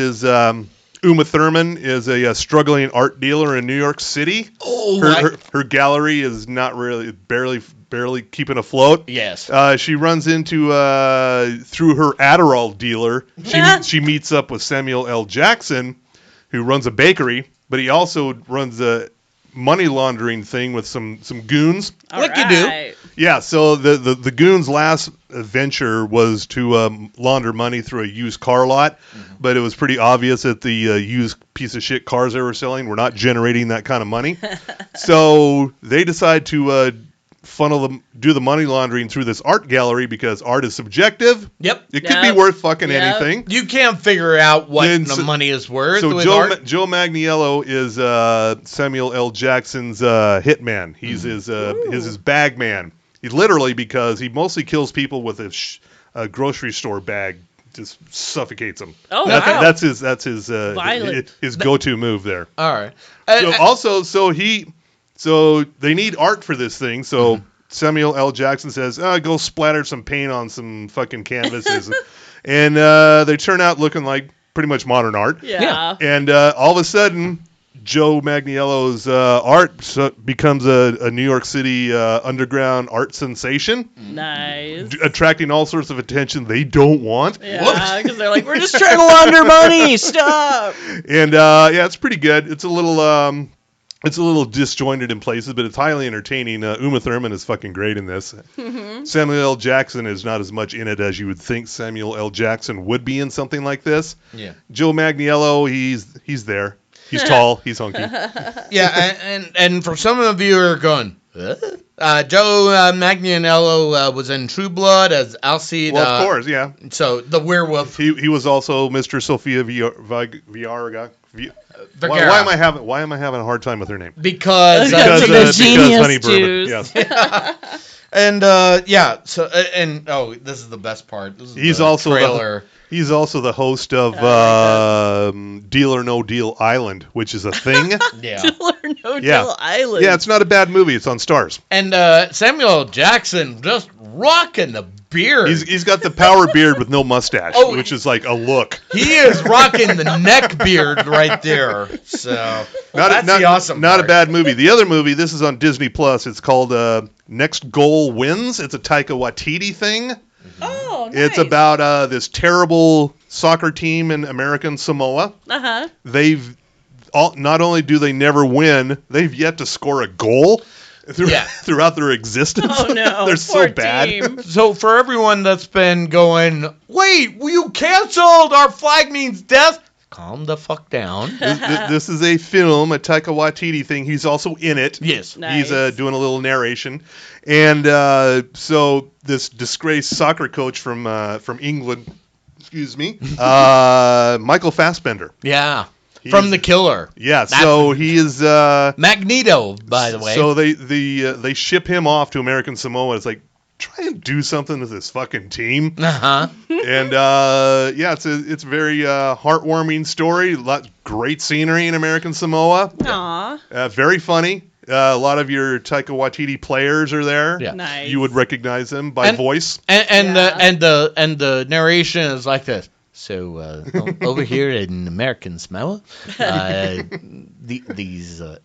Uma Thurman is a struggling art dealer in New York City.
Oh,
Her gallery is not really barely keeping afloat.
yes.
She runs into through her Adderall dealer. She meets up with Samuel L. Jackson, who runs a bakery, but he also runs a money laundering thing with some goons.
Like you do.
Yeah, so the goons' last venture was to launder money through a used car lot, but it was pretty obvious that the used piece of shit cars they were selling were not generating that kind of money. So they decide to do the money laundering through this art gallery because art is subjective.
Yep.
It could be worth fucking
Yep.
anything.
You can't figure out what
Then
the
so-
money is worth
So
with art.
Joe Manganiello is Samuel L. Jackson's hitman. He's his bag man. He literally, because he mostly kills people with a grocery store bag, just suffocates them.
Oh, wow.
That's his
Violent.
his go-to move there.
All right.
So they need art for this thing. So Samuel L. Jackson says, go splatter some paint on some fucking canvases. And they turn out looking like pretty much modern art.
Yeah.
And all of a sudden, Joe Manganiello's art becomes a New York City underground art sensation,
Nice.
attracting all sorts of attention they don't want.
Yeah, because they're like, we're just trying to launder money. Stop.
And it's pretty good. It's a little disjointed in places, but it's highly entertaining. Uma Thurman is fucking great in this. Samuel L. Jackson is not as much in it as you would think Samuel L. Jackson would be in something like this.
Yeah.
Joe Manganiello, he's there. He's tall. He's hunky.
Yeah, and for some of you who are going, Joe Manganiello was in True Blood as Alcide.
Well, of course, yeah.
So the werewolf.
He was also Mr. Sophia Vergara.
Vergara.
Why am I having a hard time with her name?
Because
Because of the genius
Honey Bourbon.
juice.
Yes.
and so this is the best part. This is
He's
the
also
trailer.
He's also the host of Deal or No Deal Island, which is a thing.
Yeah.
Deal or No
Yeah.
Deal Island.
Yeah, it's not a bad movie. It's on Stars.
And Samuel Jackson just rocking the beard.
He's got the power beard with no mustache,
Oh,
which is like a look.
He is rocking the neck beard right there. So that's the awesome
Not
part.
a bad movie. The other movie, this is on Disney Plus. It's called Next Goal Wins. It's a Taika Waititi thing.
Oh, nice.
It's about this terrible soccer team in American Samoa.
Uh-huh.
Not only do they never win, they've yet to score a goal throughout their existence.
Oh, no.
They're
Poor
so bad.
team.
So for everyone that's been going, wait, you canceled, our flag means death. Calm the fuck down.
This is a film, a Taika Waititi thing. He's also in it.
Yes.
Nice.
He's doing a little narration. And so this disgraced soccer coach from England, Michael Fassbender.
Yeah. From The Killer.
Yeah, so he is
Magneto, by the way.
So they ship him off to American Samoa. It's like, try and do something with this fucking team.
Uh-huh.
And it's a very heartwarming story. Great scenery in American Samoa.
Aw.
Very funny. A lot of your Taika Waititi players are there.
Yeah.
Nice.
You would recognize them by voice.
And the narration is like this. So over here in American Samoa,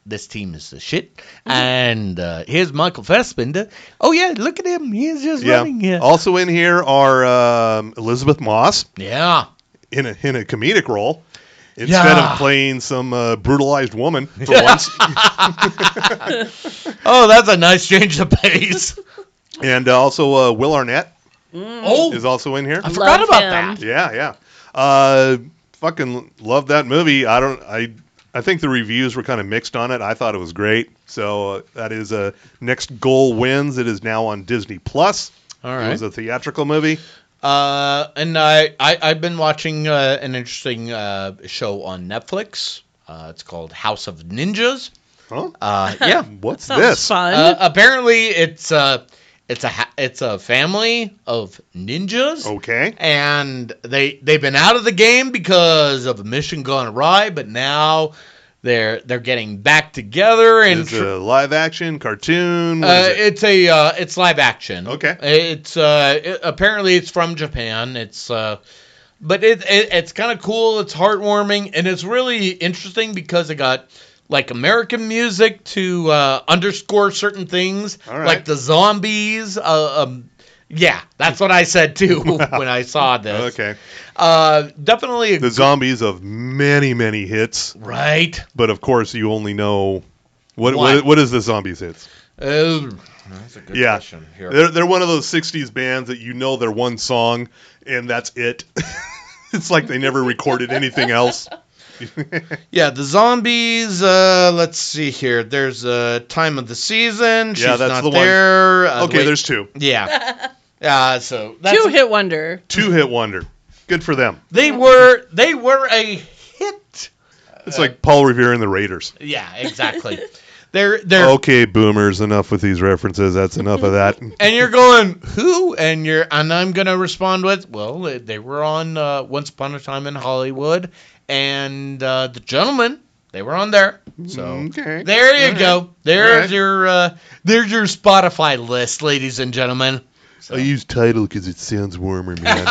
this team is the shit. And here's Michael Fassbender. Oh yeah, look at him. He's just running here.
Also in here are Elizabeth Moss.
Yeah.
In a comedic role. Instead of playing some brutalized woman for once.
Oh, that's a nice change of pace.
And also Will Arnett
Oh,
is also in here.
I forgot about
him.
that.
Yeah. Fucking love that movie. I think the reviews were kind of mixed on it. I thought it was great. So that is Next Goal Wins. It is now on Disney Plus.
All right.
It was a theatrical movie.
And I've been watching an interesting show on Netflix. It's called House of Ninjas.
Huh?
Yeah.
What's
Sounds
this?
fun.
Apparently, it's a family of ninjas.
Okay.
And they've been out of the game because of a mission gone awry, but now they're getting back together and
Is it a live action cartoon? What is it?
it's live action.
Okay.
It's apparently it's from Japan. It's but it's kind of cool. It's heartwarming and it's really interesting because it got like American music to underscore certain things,
All right.
like the zombies. Yeah, that's what I said too when I saw this.
Okay.
Definitely
The zombies of many, many hits.
right.
But of course, you only know what is the zombies hits.
Oh, that's a good
Yeah,
question here.
they're one of those '60s bands that you know their one song and that's it. It's like they never recorded anything else.
Yeah, the zombies. Let's see here. There's Time of the Season. She's
Yeah, that's
not
the one.
there.
Okay, there's two.
Yeah. So that's
Two-hit wonder.
Two-hit wonder. Good for them.
They were a hit.
It's like Paul Revere and the Raiders.
Yeah, exactly. They're
Okay, boomers, enough with these references. That's enough of that.
and you're going who? And I'm gonna respond with, well, they were on Once Upon a Time in Hollywood, and The Gentlemen. They were on there. So
Okay.
there you go. There's
All
your Spotify list, ladies and gentlemen.
I use Tidal because it sounds warmer, man.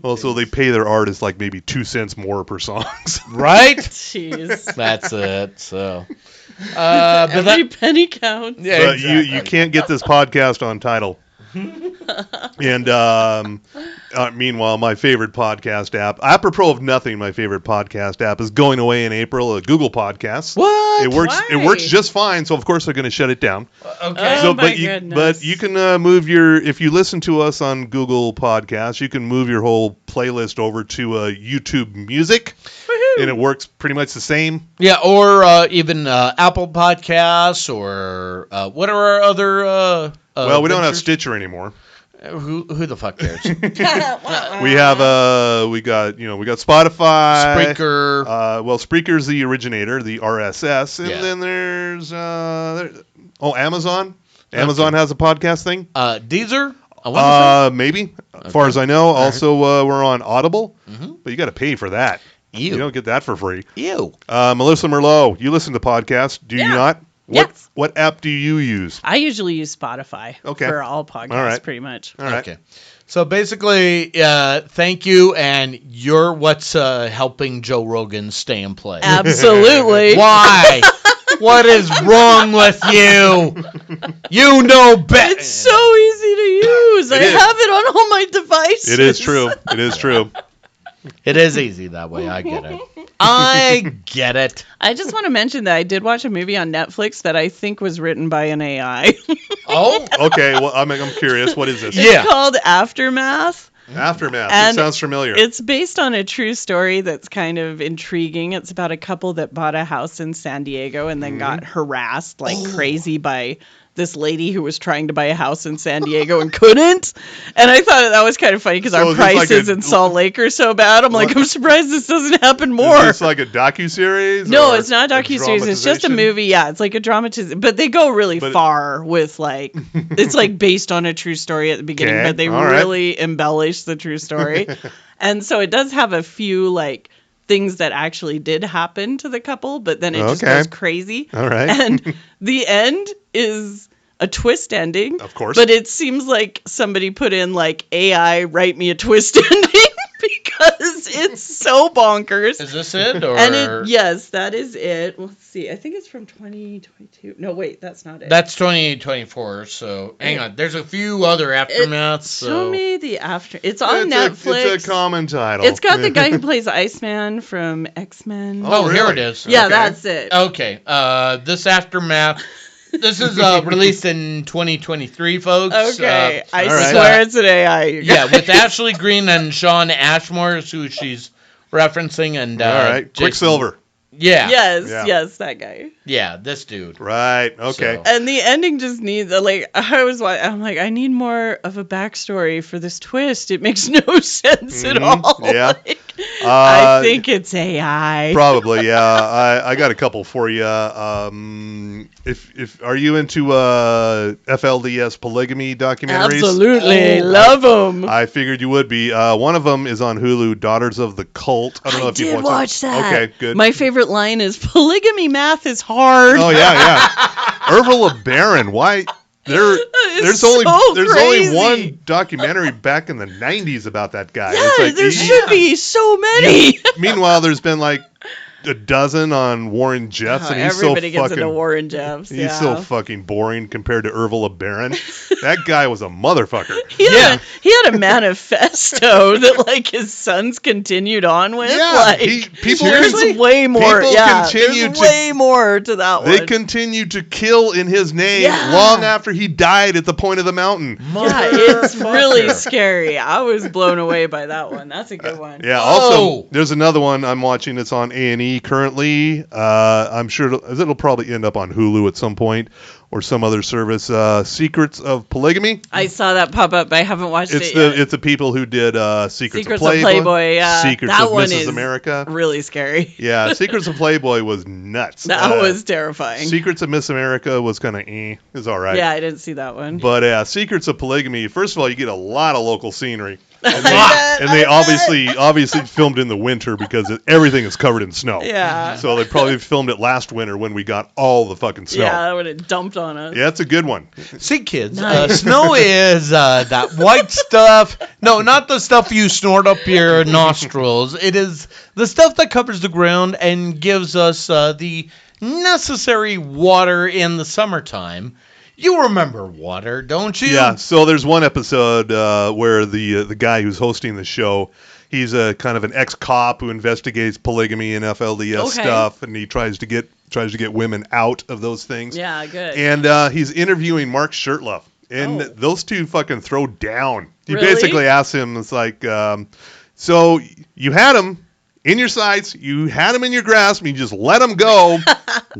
Also, they pay their artists like maybe 2 cents more per song.
Right?
Jeez.
That's it. So, but
Every penny counts.
yeah,
But
exactly.
you can't get this podcast on Tidal. And meanwhile, my favorite podcast app, apropos of nothing, my favorite podcast app is going away in April. Google Podcasts.
What?
It works.
Why?
It works just fine. So of course they're going to shut it down.
Okay.
Oh, my
but
goodness.
you can move if you listen to us on Google Podcasts, you can move your whole playlist over to YouTube Music, and it works pretty much the same.
Yeah, or even Apple Podcasts or what are our other?
Well, we don't have
ventures?
Stitcher anymore.
Who the fuck cares?
We have we got Spotify,
Spreaker.
Well, Spreaker's the originator, the RSS, and
Yeah.
then there's Amazon. Amazon has a podcast thing.
Deezer. I wonder
Maybe, as far as I know. Also, we're on Audible, but you got to pay for that.
if-
You don't get that for free.
Ew.
Melissa Merlot, you listen to podcasts, do you
Yeah.
not?
Yes.
What app do you use?
I usually use Spotify
Okay.
for all podcasts,
All right.
pretty much.
All right.
Okay. So basically, thank you, and you're what's helping Joe Rogan stay in play.
Absolutely.
Why? What is wrong with you? You know better.
It's so easy to use. I
is.
have it on all my devices.
It is true. It is true.
It is easy that way. I get it. I get it.
I just want to mention that I did watch a movie on Netflix that I think was written by an AI.
Oh,
Okay, well, I'm curious. What is this?
Yeah.
It's called Aftermath.
Aftermath.
And
It sounds familiar.
It's based on a true story that's kind of intriguing. It's about a couple that bought a house in San Diego and then got harassed like crazy by this lady who was trying to buy a house in San Diego and couldn't. And I thought that was kind of funny because our prices in Salt Lake are so bad. I'm like, I'm surprised this doesn't happen more.
Is this like a docuseries?
No, it's not a docuseries. It's just a movie. Yeah, it's like a dramatization. But they go really far with like, it's like based on a true story at the beginning, but they really embellish the true story. And so it does have a few like things that actually did happen to the couple, but then it just goes crazy.
All right.
And the end is a twist ending.
Of course.
But it seems like somebody put in like AI write me a twist ending because it's so bonkers.
Is this it? Or?
And yes, that is it. Let's see. I think it's from 2022. No, wait, that's not it.
That's 2024. So hang on. There's a few other aftermaths.
Show me the after. It's on Netflix.
It's a common title.
It's got the guy who plays Iceman from X-Men.
Oh, really? Here it is.
Yeah, that's it.
Okay. This aftermath. This is released in 2023, folks.
Okay, I swear it's an AI.
Yeah, with Ashley Greene and Sean Ashmore, who she's referencing, and
all right, Quicksilver.
Yeah.
Yes, that guy.
Yeah, this dude.
Right. Okay.
So.
And the ending just needs like I'm like, I need more of a backstory for this twist. It makes no sense at all.
Yeah.
Like, I think it's AI.
Probably. Yeah. I got a couple for you. If are you into FLDS polygamy documentaries?
Absolutely, love them.
I figured you would be. One of them is on Hulu, Daughters of the Cult. I don't know if you've watched that. Okay, good.
My favorite line is polygamy math is hard.
Oh yeah. Ursula Barron. Why? There's only one documentary back in the 90s about that guy.
Yeah, like, there should be so many.
Yeah. Meanwhile, there's been like a dozen on Warren Jeffs, and he's
everybody gets into Warren Jeffs.
He's so fucking boring compared to Ursula Barron. That guy was a motherfucker.
He had a manifesto that like his sons continued on with.
Yeah,
there's way more. There's way more to that one.
They continued to kill in his name long after he died at the point of the mountain.
Yeah, it's really scary. I was blown away by that one. That's a good one.
Yeah. Also, there's another one I'm watching. It's on A&E currently. I'm sure it'll probably end up on Hulu at some point or some other service. Secrets of Polygamy.
I saw that pop up, but I haven't watched it yet.
It's the people who did Secrets of
Playboy. Yeah,
Secrets
that
of
one
Mrs.
is
America.
Really scary.
Yeah, Secrets of Playboy was nuts.
That was terrifying.
Secrets of Miss America was kind of It was all right.
Yeah, I didn't see that one.
But Secrets of Polygamy. First of all, you get a lot of local scenery. And they obviously filmed in the winter because everything is covered in snow.
Yeah.
So they probably filmed it last winter when we got all the fucking snow.
Yeah, when it dumped on us.
Yeah, it's a good one.
See, kids, snow is that white stuff. No, not the stuff you snort up your nostrils. It is the stuff that covers the ground and gives us the necessary water in the summertime. You remember water, don't you?
Yeah, so there's one episode where the guy who's hosting the show, he's a kind of an ex-cop who investigates polygamy and FLDS stuff, and he tries to get women out of those things.
Yeah, good.
And he's interviewing Mark Shurtleff, and those two fucking throw down. He
Really?
basically asks him, it's like, so you had him in your sights, you had him in your grasp, and you just let him go.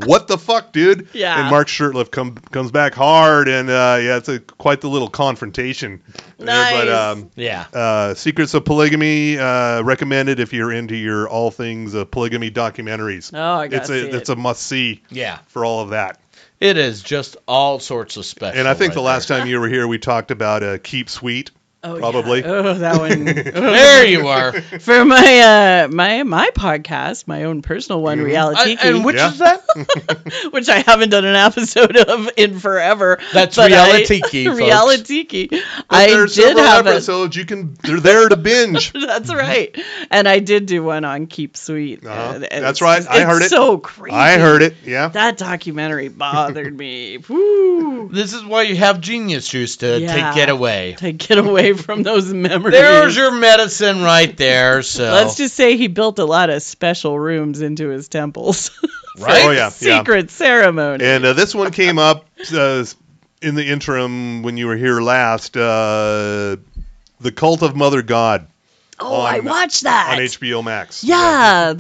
What the fuck, dude?
Yeah.
And Mark Shurtleff comes back hard, and it's quite the little confrontation.
Nice.
But Secrets of Polygamy recommended if you're into your all things polygamy documentaries.
Oh, I got it.
It's a must see.
Yeah.
For all of that.
It is just all sorts of special.
And I think the last time you were here, we talked about Keep Sweet.
Oh,
probably.
Yeah. Oh, that one.
There you are.
For my my podcast, my own personal one, Reality Tiki.
And which is that?
Which I haven't done an episode of in forever.
That's Reality Tiki.
Reality Tiki.
I did have episodes. They're there to binge.
That's right. And I did do one on Keep Sweet.
That's right. I heard it.
It's so crazy.
I heard it. Yeah.
That documentary bothered me. Woo.
This is why you have Genius Juice to get away.
To get away from those memories.
There's your medicine right there. So
let's just say he built a lot of special rooms into his temples.
Right?
Oh yeah.
Secret ceremony.
And this one came up in the interim when you were here last. The Cult of Mother God.
Oh, I watched that
on HBO Max.
Yeah,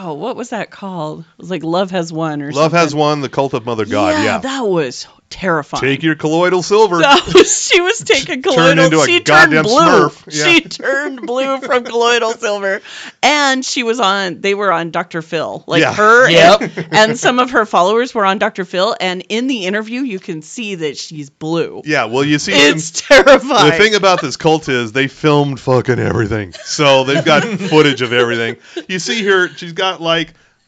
what was that called? It was like Love Has Won or something.
Love Has Won, The Cult of Mother God. Yeah,
that was terrifying.
Take your colloidal silver.
So she was taking colloidal. She turned blue. Smurf. Yeah. She turned blue from colloidal silver, and they were on Dr. Phil, her, and some of her followers were on Dr. Phil. And in the interview, you can see that she's blue.
Yeah, well, you see,
it's terrifying.
The thing about this cult is they filmed fucking everything, so they've got footage of everything. You see her; she's got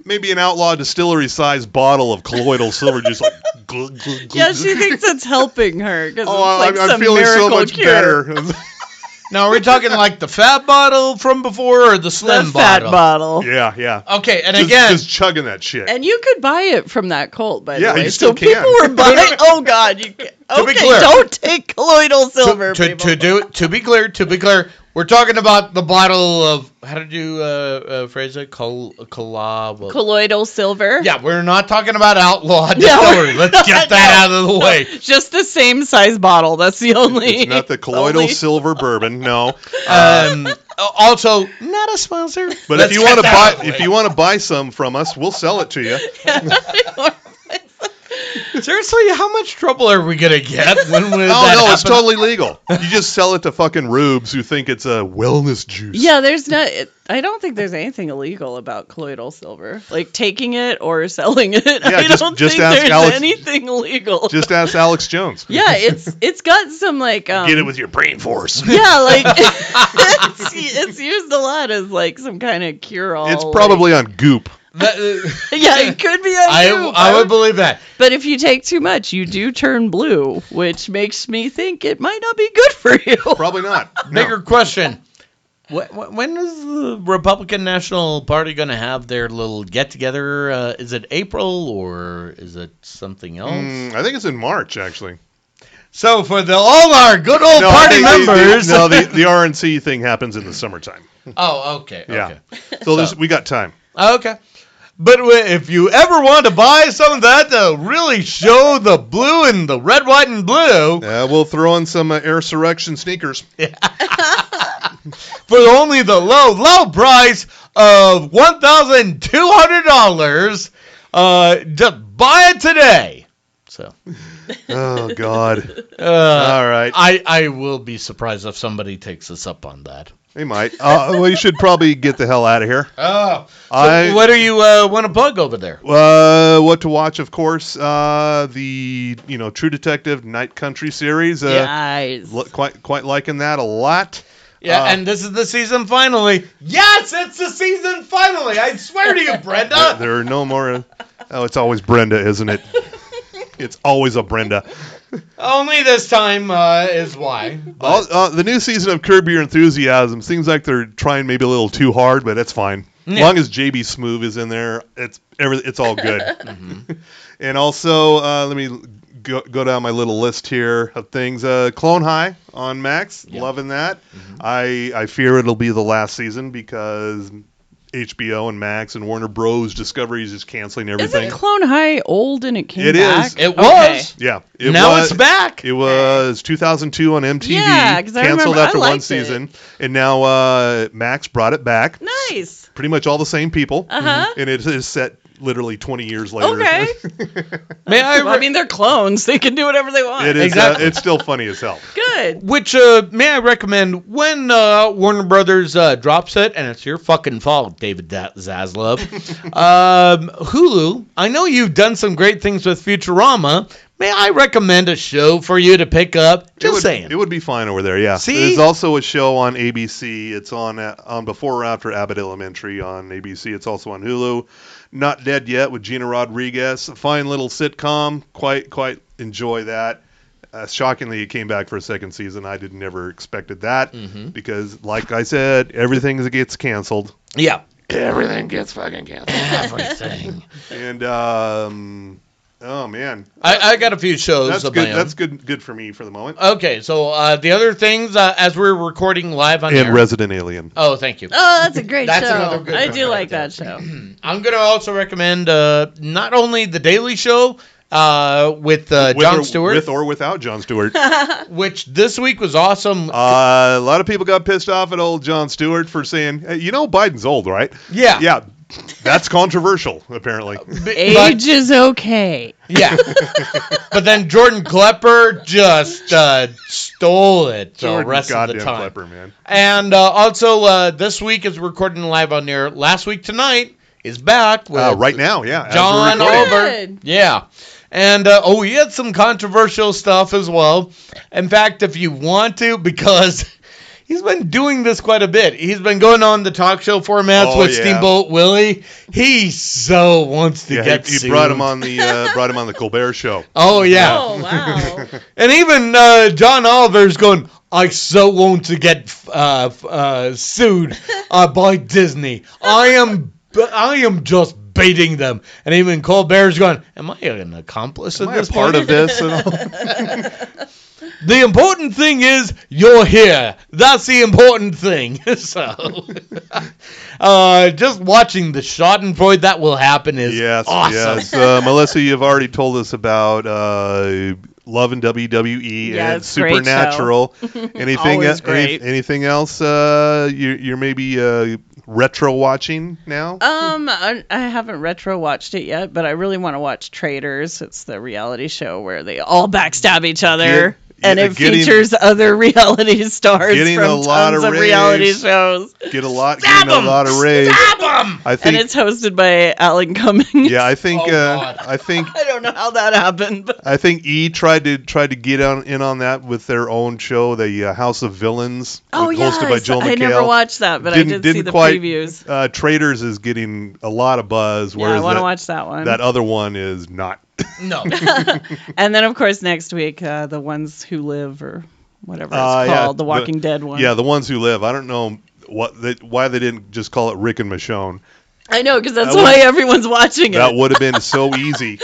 maybe an Outlaw Distillery-sized bottle of colloidal silver, just glug, glug, glug.
Yeah, she thinks it's helping her.
I'm feeling so much better.
Now, are we talking the fat bottle from before or the slim
fat bottle?
Yeah.
Okay, and again,
just chugging that shit.
And you could buy it from that cult, by the way.
You still can.
People were buying. Oh God, you can. Okay, don't take colloidal silver.
To be clear, we're talking about the bottle of, how did you phrase it?
Colloidal silver?
Yeah, we're not talking about Outlaw Distillery. Let's get that out of the way.
Just the same size bottle. That's the only.
It's not the colloidal silver bourbon, no.
Also, not a sponsor.
But if you want to buy some from us, we'll sell it to you.
Seriously, how much trouble are we gonna get when that
happen? It's totally legal. You just sell it to fucking rubes who think it's a wellness juice.
Yeah, I don't think there's anything illegal about colloidal silver, taking it or selling it. Yeah, I don't think there's anything illegal.
Just ask Alex Jones.
Yeah, it's got some
get it with your brain force.
Yeah, it's used a lot as some kind of cure-all.
It's probably on Goop.
Yeah, it could be on Goop.
I would believe that.
But if you take too much, you do turn blue, which makes me think it might not be good for you.
Probably not.
Bigger question. When is the Republican National Party going to have their little get-together? Is it April or is it something else?
I think it's in March, actually.
So for all our good old party members...
the RNC thing happens in the summertime.
Oh, okay.
Yeah. So we got time.
Okay. But if you ever want to buy some of that to really show the blue and the red, white, and blue...
we'll throw in some Airsurrection sneakers.
For only the low price of $1,200. Just buy it today. So...
Oh, God. All right.
I will be surprised if somebody takes us up on that.
They might. Well, you should probably get the hell out of here.
Oh. So what do you want to plug over there?
What to watch, of course. The True Detective Night Country series.
Nice.
Quite liking that a lot.
Yeah, and this is the season finale. Yes, it's the season finale. I swear to you, Brenda.
There are no more. Oh, it's always Brenda, isn't it? It's always a Brenda.
Only this time is why.
The new season of Curb Your Enthusiasm seems like they're trying maybe a little too hard, but that's fine. Yeah. As long as JB Smoove is in there, it's all good. Mm-hmm. And also, let me go down my little list here of things. Clone High on Max, loving that. Mm-hmm. I fear it'll be the last season because HBO and Max and Warner Bros. Discovery is just canceling everything.
Isn't Clone High old and it came back?
It was.
Yeah.
It's back.
It was 2002 on MTV.
Yeah, because
canceled after one season. And now Max brought it back.
Nice.
Pretty much all the same people.
Uh-huh.
And it is set literally 20 years later.
Okay. I mean, they're clones. They can do whatever they want.
It is. Exactly. It's still funny as hell.
Good.
Which, may I recommend, when Warner Brothers drops it, and it's your fucking fault, David Zaslav, Hulu, I know you've done some great things with Futurama. May I recommend a show for you to pick up? Saying.
It would be fine over there, yeah.
See?
There's also a show on ABC. It's on Before or After Abbott Elementary on ABC. It's also on Hulu. Not Dead Yet with Gina Rodriguez. A fine little sitcom. Quite enjoy that. Shockingly, it came back for a second season. I never expected that because, like I said, everything gets canceled.
Yeah.
Everything gets fucking canceled.
Everything.
And, oh, man.
I got a few shows
that's
of
good.
my own.
That's good for me for the moment.
Okay, so the other things, as we're recording live on air.
Resident Alien.
Oh, thank you.
Oh, that's a great show.
Another good
I do like that show.
I'm going to also recommend not only The Daily Show with Jon Stewart.
With or without Jon Stewart.
Which this week was awesome.
A lot of people got pissed off at old Jon Stewart for saying, hey, Biden's old, right?
Yeah.
Yeah. That's controversial, apparently.
Age is okay.
Yeah. But then Jordan Klepper just stole it the rest of the time.
Klepper, man.
And also, this week is recording live on air. Last week tonight is back with
right now, yeah.
John Oliver. Yeah. And, he had some controversial stuff as well. In fact, if you want to, because he's been doing this quite a bit. He's been going on the talk show formats with Steamboat Willie. He so wants to get sued.
He brought him on the Colbert Show.
Oh, yeah.
Oh, wow.
And even John Oliver's going, I so want to get sued by Disney. I am just baiting them. And even Colbert's going, am I an accomplice in this
part of this?
The important thing is you're here. That's the important thing. So, just watching the Schadenfreude that will happen is awesome.
Yes. Melissa, you've already told us about Love and WWE and Supernatural. Anything else you're maybe retro watching now?
I haven't retro watched it yet, but I really want to watch Traitors. It's the reality show where they all backstab each other. And it features other reality stars from tons of reality shows.
Getting a lot of rage.
And it's hosted by Alan Cummings.
Yeah, I think. I
don't know how that happened. But
I think E tried to get in on that with their own show, the House of Villains, hosted by Joel McHale.
I never watched that, but I did see the previews.
Traitors is getting a lot of buzz.
Yeah, I want to watch that one.
That other one is not.
No.
And then, of course, next week, The Ones Who Live, or whatever it's called, The Walking Dead one.
Yeah, The Ones Who Live. I don't know why they didn't just call it Rick and Michonne.
I know, because that's why everyone's watching it.
That would have been so easy.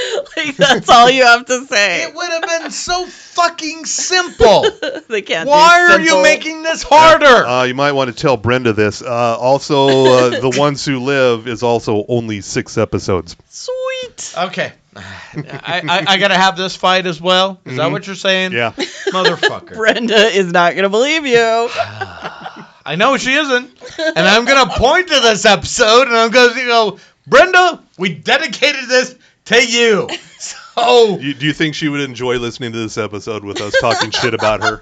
That's all you have to say.
It would have been so fucking simple.
They can't.
Why are you making this harder?
You might want to tell Brenda this. Also, The Ones Who Live is also only 6 episodes.
Sweet.
Okay. I gotta have this fight as well. Is that what you're saying?
Yeah.
Motherfucker.
Brenda is not gonna believe you.
I know she isn't. And I'm gonna point to this episode and I'm gonna go, Brenda, we dedicated this to you. So
do you think she would enjoy listening to this episode with us talking shit about her?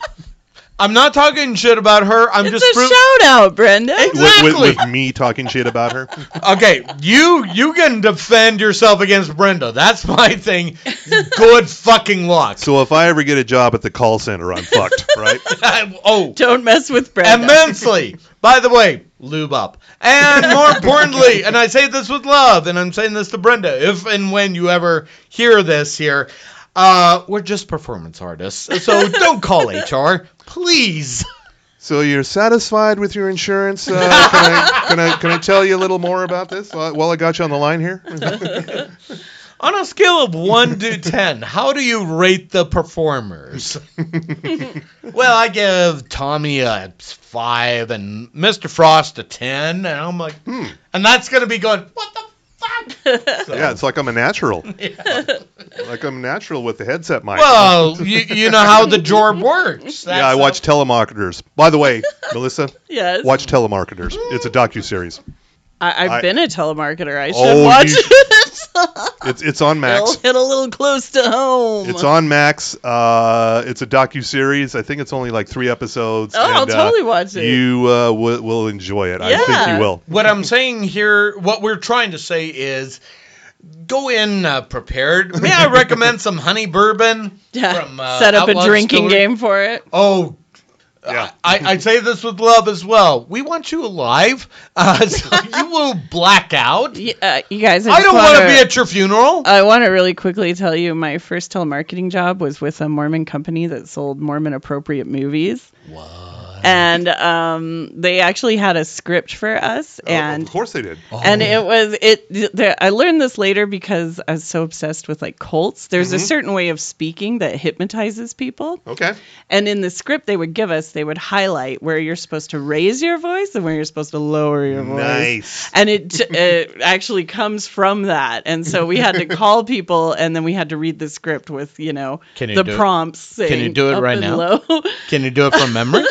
I'm not talking shit about her.
It's a shout out, Brenda.
Exactly.
With me talking shit about her.
Okay, you can defend yourself against Brenda. That's my thing. Good fucking luck.
So if I ever get a job at the call center, I'm fucked, right?
Don't mess with Brenda.
Immensely. By the way, lube up. And more importantly, and I say this with love, and I'm saying this to Brenda, if and when you ever hear this here, we're just performance artists, so don't call HR, please.
So you're satisfied with your insurance? Can I tell you a little more about this while I got you on the line here?
On a scale of 1 to 10, how do you rate the performers? Well, I give Tommy a 5 and Mr. Frost a 10, and I'm like, and that's gonna be going, what the fuck? So.
Yeah, it's like I'm a natural. Yeah. Like I'm natural with the headset mic.
Well, you know how the job works.
Yeah, I watch Telemarketers. By the way, Melissa,
yes.
Watch Telemarketers. It's a docuseries.
I've been a telemarketer. I should watch it.
It's on Max.
It'll hit a little close to home.
It's on Max. It's a docuseries. I think it's only like 3 episodes.
I'll totally watch it.
You will enjoy it. Yeah. I think you will.
What I'm saying here, what we're trying to say is, go in prepared. May I recommend some honey bourbon?
Yeah.
From,
set up a drinking game for it.
Oh. Yeah. I say this with love as well. We want you alive, so you will black out.
You guys,
I don't want to be at your funeral.
I want to really quickly tell you my first telemarketing job was with a Mormon company that sold Mormon appropriate movies.
What?
And they actually had a script for us, and
of course they did.
And it was I learned this later because I was so obsessed with like cults. There's a certain way of speaking that hypnotizes people.
Okay.
And in the script they would they would highlight where you're supposed to raise your voice and where you're supposed to lower your voice.
Nice.
And it actually comes from that. And so we had to call people, and then we had to read the script with the prompts.
Can you do it right now?
Low.
Can you do it from memory?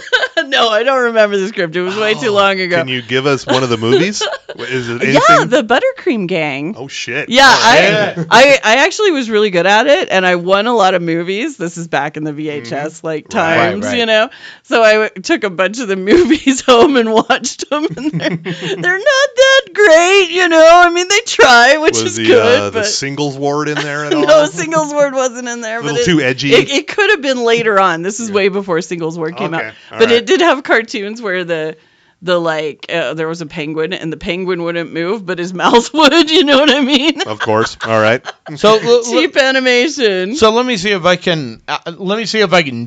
No, I don't remember the script. It was way too long ago.
Can you give us one of the movies? Is it anything?
Yeah, the Buttercream Gang.
Oh, shit.
Yeah, I actually was really good at it, and I won a lot of movies. This is back in the VHS times,
right.
you know. So I took a bunch of the movies home and watched them, and they're not that great, you know. I mean, they try, which is good.
Was the singles ward in there at all?
No, singles word wasn't in there.
A little too edgy.
It could have been later on. This is way before singles word came out. But it did have cartoons where there was a penguin and the penguin wouldn't move, but his mouth would. You know what I mean?
Of course. All right.
So
cheap animation.
So let me see if I can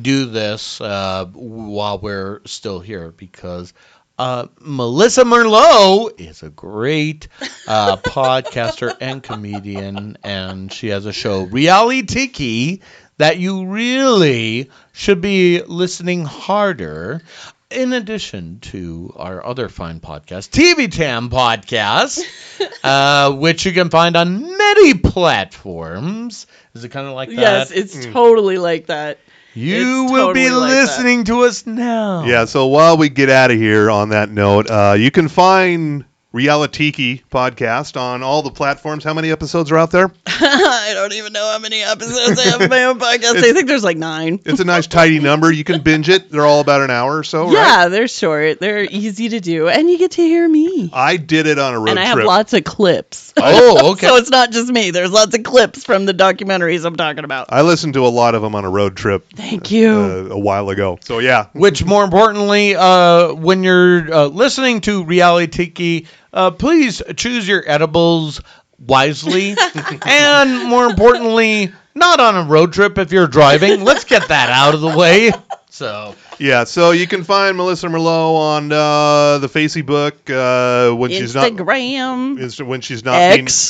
do this while we're still here, because Melissa Merlot is a great podcaster and comedian, and she has a show, Reality Tiki, that you really should be listening harder. In addition to our other fine podcast, TV Tam Podcast, which you can find on many platforms. Is it kind of like that?
Yes, it's totally like that.
You will be listening to us now.
Yeah, so while we get out of here on that note, you can find Reality Podcast on all the platforms. How many episodes are out there?
I don't even know how many episodes I have in my own podcast. I think there's like 9.
It's a nice tidy number. You can binge it. They're all about an hour or so, right?
Yeah, they're short. They're easy to do. And you get to hear me.
I did it on a road trip.
And I have lots of clips.
Oh, okay.
So it's not just me. There's lots of clips from the documentaries I'm talking about.
I listened to a lot of them on a road trip.
Thank you.
A while ago. So, yeah.
Which, more importantly, when you're listening to Reality Tiki, please choose your edibles wisely. And more importantly, not on a road trip if you're driving. Let's get that out of the way. So
you can find Melissa Merlot on the Facebook when
Instagram.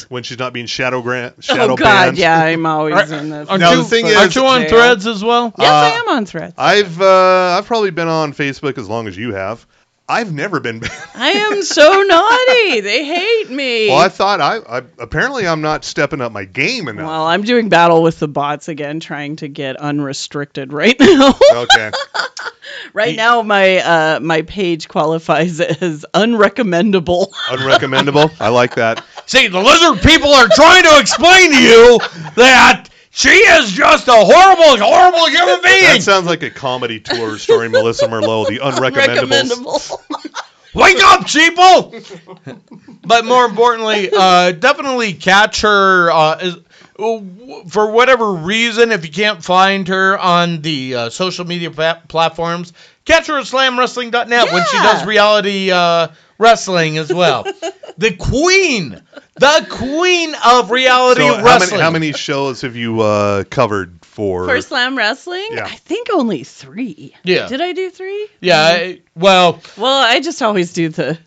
when she's not being shadow banned.
Oh God, yeah, I'm always in this.
Aren't you on Threads as well?
Yes, I am on Threads.
I've probably been on Facebook as long as you have. I've never been banned.
I am so naughty. They hate me.
Well, I thought apparently I'm not stepping up my game enough.
Well, I'm doing battle with the bots again, trying to get unrestricted right now.
Okay.
Right now, my page qualifies as unrecommendable.
Unrecommendable? I like that.
See, the lizard people are trying to explain to you that she is just a horrible, horrible human being.
That sounds like a comedy tour starring Melissa Merlot, the Unrecommendables.
Wake up, sheeple! But more importantly, definitely catch her. For whatever reason, if you can't find her on the social media platforms, catch her at slamwrestling.net when she does reality wrestling as well. The queen of reality wrestling.
How many shows have you covered for
Slam Wrestling?
Yeah.
I think only 3.
Yeah.
Did I do 3?
Yeah. Well,
I just always do the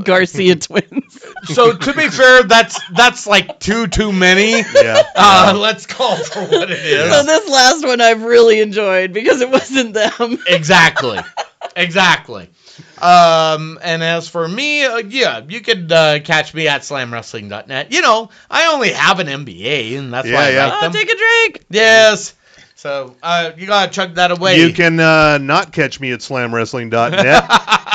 Garcia twins.
So to be fair, that's like too many.
Yeah.
Let's call for what it is.
So this last one I've really enjoyed because it wasn't them.
Exactly. And as for me, you could catch me at slamwrestling.net. You know, I only have an MBA, and that's why I like them.
Take a drink.
Yes. So you gotta chug that away.
You can not catch me at slamwrestling.net.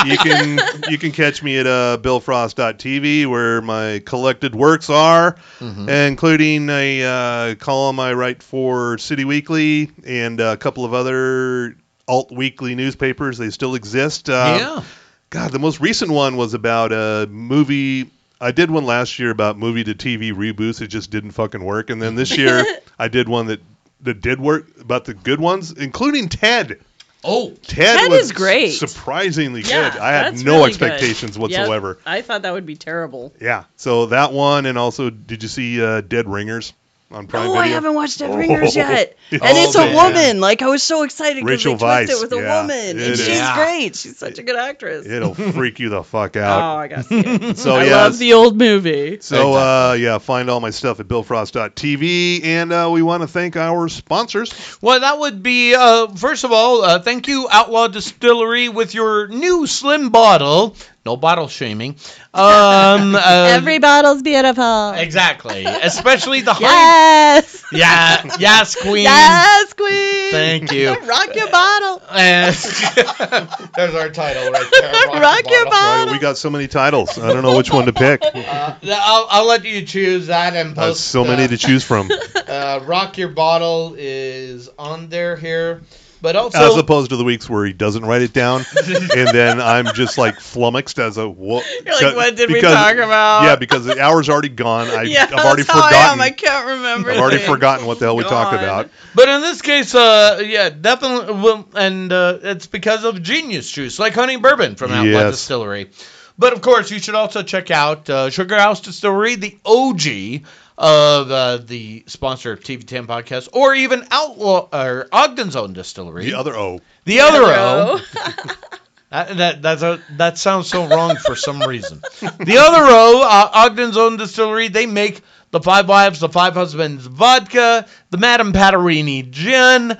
You can catch me at billfrost.tv, where my collected works are, including a column I write for City Weekly and a couple of other alt-weekly newspapers. They still exist. God, the most recent one was about a movie. I did one last year about movie to TV reboots. It just didn't fucking work. And then this year I did one that did work, about the good ones, including Ted.
Oh,
Ted
was
is great.
Surprisingly good.
Yeah,
I had no
really
expectations whatsoever.
Yep, I thought that would be terrible.
Yeah. So that one, and also, did you see Dead Ringers on Prime Video?
I haven't watched Dead Ringers yet. And it's a woman. Like, I was so excited because they twisted it with a woman. And she's great. She's such a good actress.
It'll freak you the fuck out.
Oh, I got to see it.
So,
I love the old movie.
So, find all my stuff at billfrost.tv. And we want to thank our sponsors.
Well, that would be, first of all, thank you, Outlaw Distillery, with your new slim bottle. No bottle shaming.
Every bottle's beautiful.
Exactly. Especially the
Yes.
Yes, queen.
Yes, queen.
Thank you.
Rock your bottle.
There's our title right there.
Rock your bottle.
Right, we got so many titles. I don't know which one to pick.
I'll let you choose that and post.
There's so many to choose from.
Rock Your Bottle is on there here. But also,
as opposed to the weeks where he doesn't write it down, and then I'm just like flummoxed as a what?
You're like, what did we talk about?
Yeah, because the hour's already gone. I've already
that's how
forgotten.
I am. I can't remember.
I've already forgotten what the hell we talked about.
But in this case, definitely, and it's because of genius juice, like honey bourbon from Outlaw Distillery. But of course, you should also check out Sugar House Distillery, the OG of the sponsor of TV10 podcast, or even Ogden's Own Distillery.
The other O.
The other O. That sounds so wrong for some reason. The other O, Ogden's Own Distillery, they make the Five Wives, the Five Husbands vodka, the Madame Patarini gin,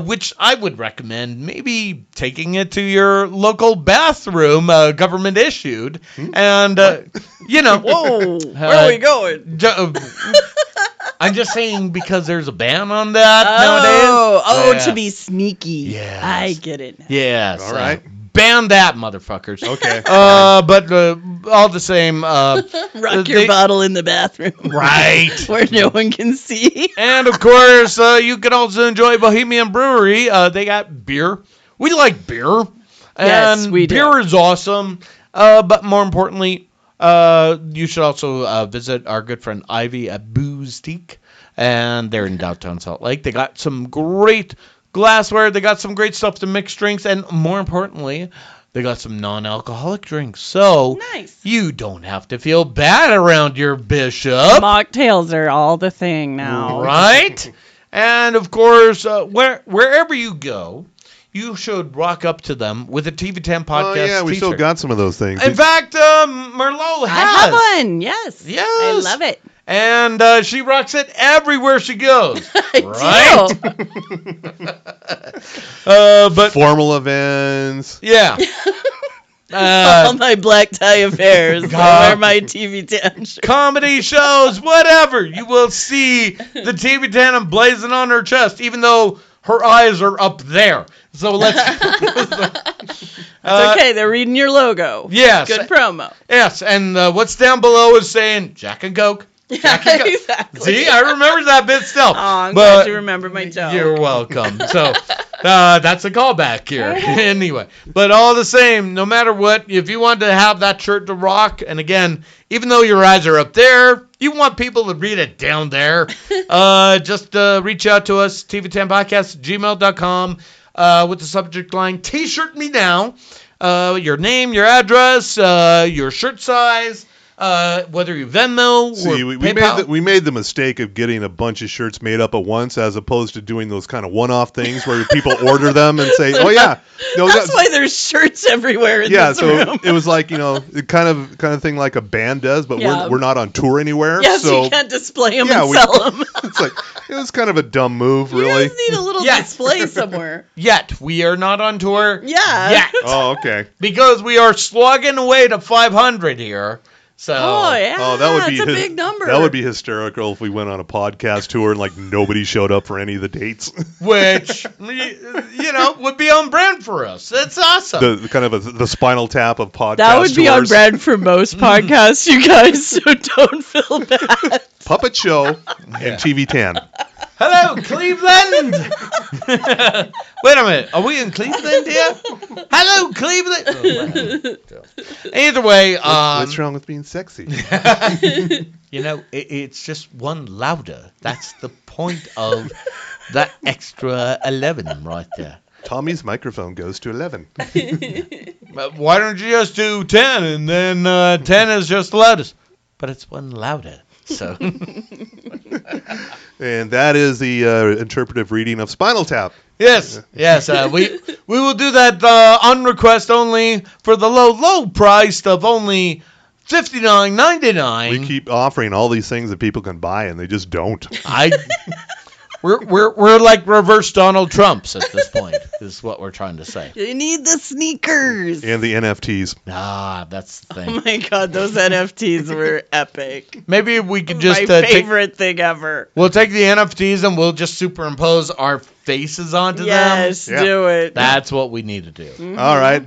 which I would recommend maybe taking it to your local bathroom, government issued, and
Whoa, where are we going?
I'm just saying because there's a ban on that nowadays.
To be sneaky.
Yes.
I get it now.
Yes.
All right.
Ban that, motherfuckers.
Okay.
But all the same.
Rock your bottle in the bathroom.
Right.
Where no one can see.
And, of course, you can also enjoy Bohemian Brewery. They got beer. We like beer.
Yes, we do.
Beer is awesome. But more importantly, you should also visit our good friend Ivy at Boozteak. And they're in downtown Salt Lake. They got some great glassware. They got some great stuff to mix drinks. And more importantly, they got some non-alcoholic drinks. So
nice.
You don't have to feel bad around your bishop.
Mocktails are all the thing now.
Right? And, of course, wherever you go, you should rock up to them with a TV10 podcast
Oh, yeah, we
t-shirt.
still got some of those things.
In fact, Merlot has.
I have one, yes.
Yes.
I love it.
And she rocks it everywhere she goes.
I
do. But
formal events.
Yeah.
All my black tie affairs. I wear my TV10 shirt.
Comedy shows, whatever. You will see the TV10 emblazoned on her chest, even though her eyes are up there. So let's.
It's okay. They're reading your logo.
Yes.
Good promo.
Yes. And what's down below is saying Jack and Coke.
Yeah, exactly.
See, I remember that bit still.
Oh, I'm glad you remember my joke.
You're welcome. So that's a callback here. Anyway, but all the same, no matter what, if you want to have that shirt to rock, and again, even though your eyes are up there, you want people to read it down there, just reach out to us, tv10podcast@gmail.com, with the subject line, T-shirt me now, your name, your address, your shirt size, whether you Venmo or PayPal.
We made the mistake of getting a bunch of shirts made up at once, as opposed to doing those kind of one-off things where people order them and say, "Oh yeah." No,
that's why there's shirts everywhere in this room.
It was like, the kind of thing like a band does, but we're not on tour anywhere.
Yeah,
so
you can't display them and sell them.
It's like, it was kind of a dumb move, really.
You guys need a little display somewhere.
Yet we are not on tour.
Yeah.
Yet.
Oh, okay.
Because we are slogging away to 500 here. So,
that would be
a big number.
That would be hysterical if we went on a podcast tour and like nobody showed up for any of the dates.
Which would be on brand for us. That's awesome.
The kind of the Spinal Tap of podcast.
That would be
tours.
on brand for most podcasts, you guys. So don't feel bad.
Puppet Show and TV10.
Hello, Cleveland. Wait a minute. Are we in Cleveland here? Hello, Cleveland. Either way,
what's wrong with being sexy?
It's just one louder. That's the point of that extra 11 right there.
Tommy's microphone goes to 11.
Why don't you just do 10 and then 10 is just the loudest? But it's one louder. So,
and that is the interpretive reading of Spinal Tap.
Yes. We will do that on request only for the low price of only $59.99.
We keep offering all these things that people can buy, and they just don't.
We're like reverse Donald Trumps at this point, is what we're trying to say.
You need the sneakers.
And the NFTs.
That's the thing.
Oh my God, those NFTs were epic.
Maybe we could just
my favorite thing ever.
We'll take the NFTs and we'll just superimpose our faces onto them.
Yes, do it.
That's what we need to do.
Mm-hmm. All right.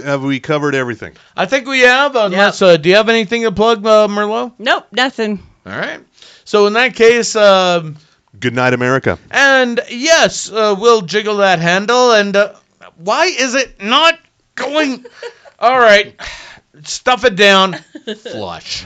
Have we covered everything?
I think we have. Unless, do you have anything to plug, Merlot?
Nope, nothing.
All right. So in that case,
good night, America.
And yes, we'll jiggle that handle. And why is it not going? All right, stuff it down. Flush.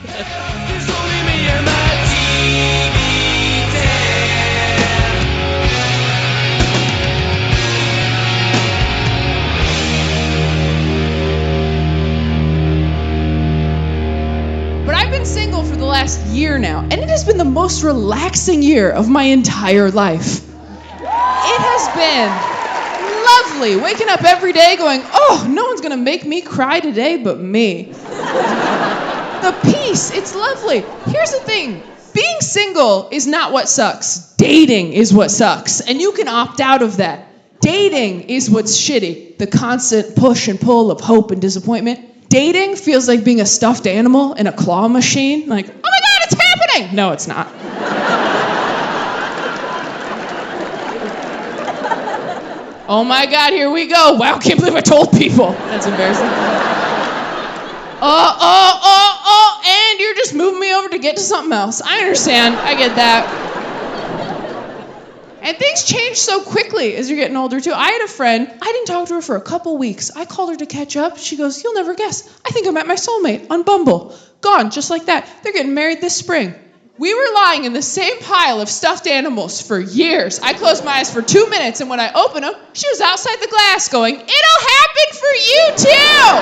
I've been single for the last year now, and it has been the most relaxing year of my entire life. It has been lovely waking up every day going, oh, no one's gonna make me cry today but me. The peace, it's lovely. Here's the thing, being single is not what sucks. Dating is what sucks, and you can opt out of that. Dating is what's shitty, the constant push and pull of hope and disappointment. Dating feels like being a stuffed animal in a claw machine. Like, oh my God, it's happening! No, it's not. Oh my God, here we go. Wow, can't believe I told people. That's embarrassing. And you're just moving me over to get to something else. I understand. I get that. And things change so quickly as you're getting older, too. I had a friend. I didn't talk to her for a couple weeks. I called her to catch up. She goes, you'll never guess. I think I met my soulmate on Bumble. Gone, just like that. They're getting married this spring. We were lying in the same pile of stuffed animals for years. I closed my eyes for 2 minutes, and when I opened them, she was outside the glass going, it'll happen for you, too!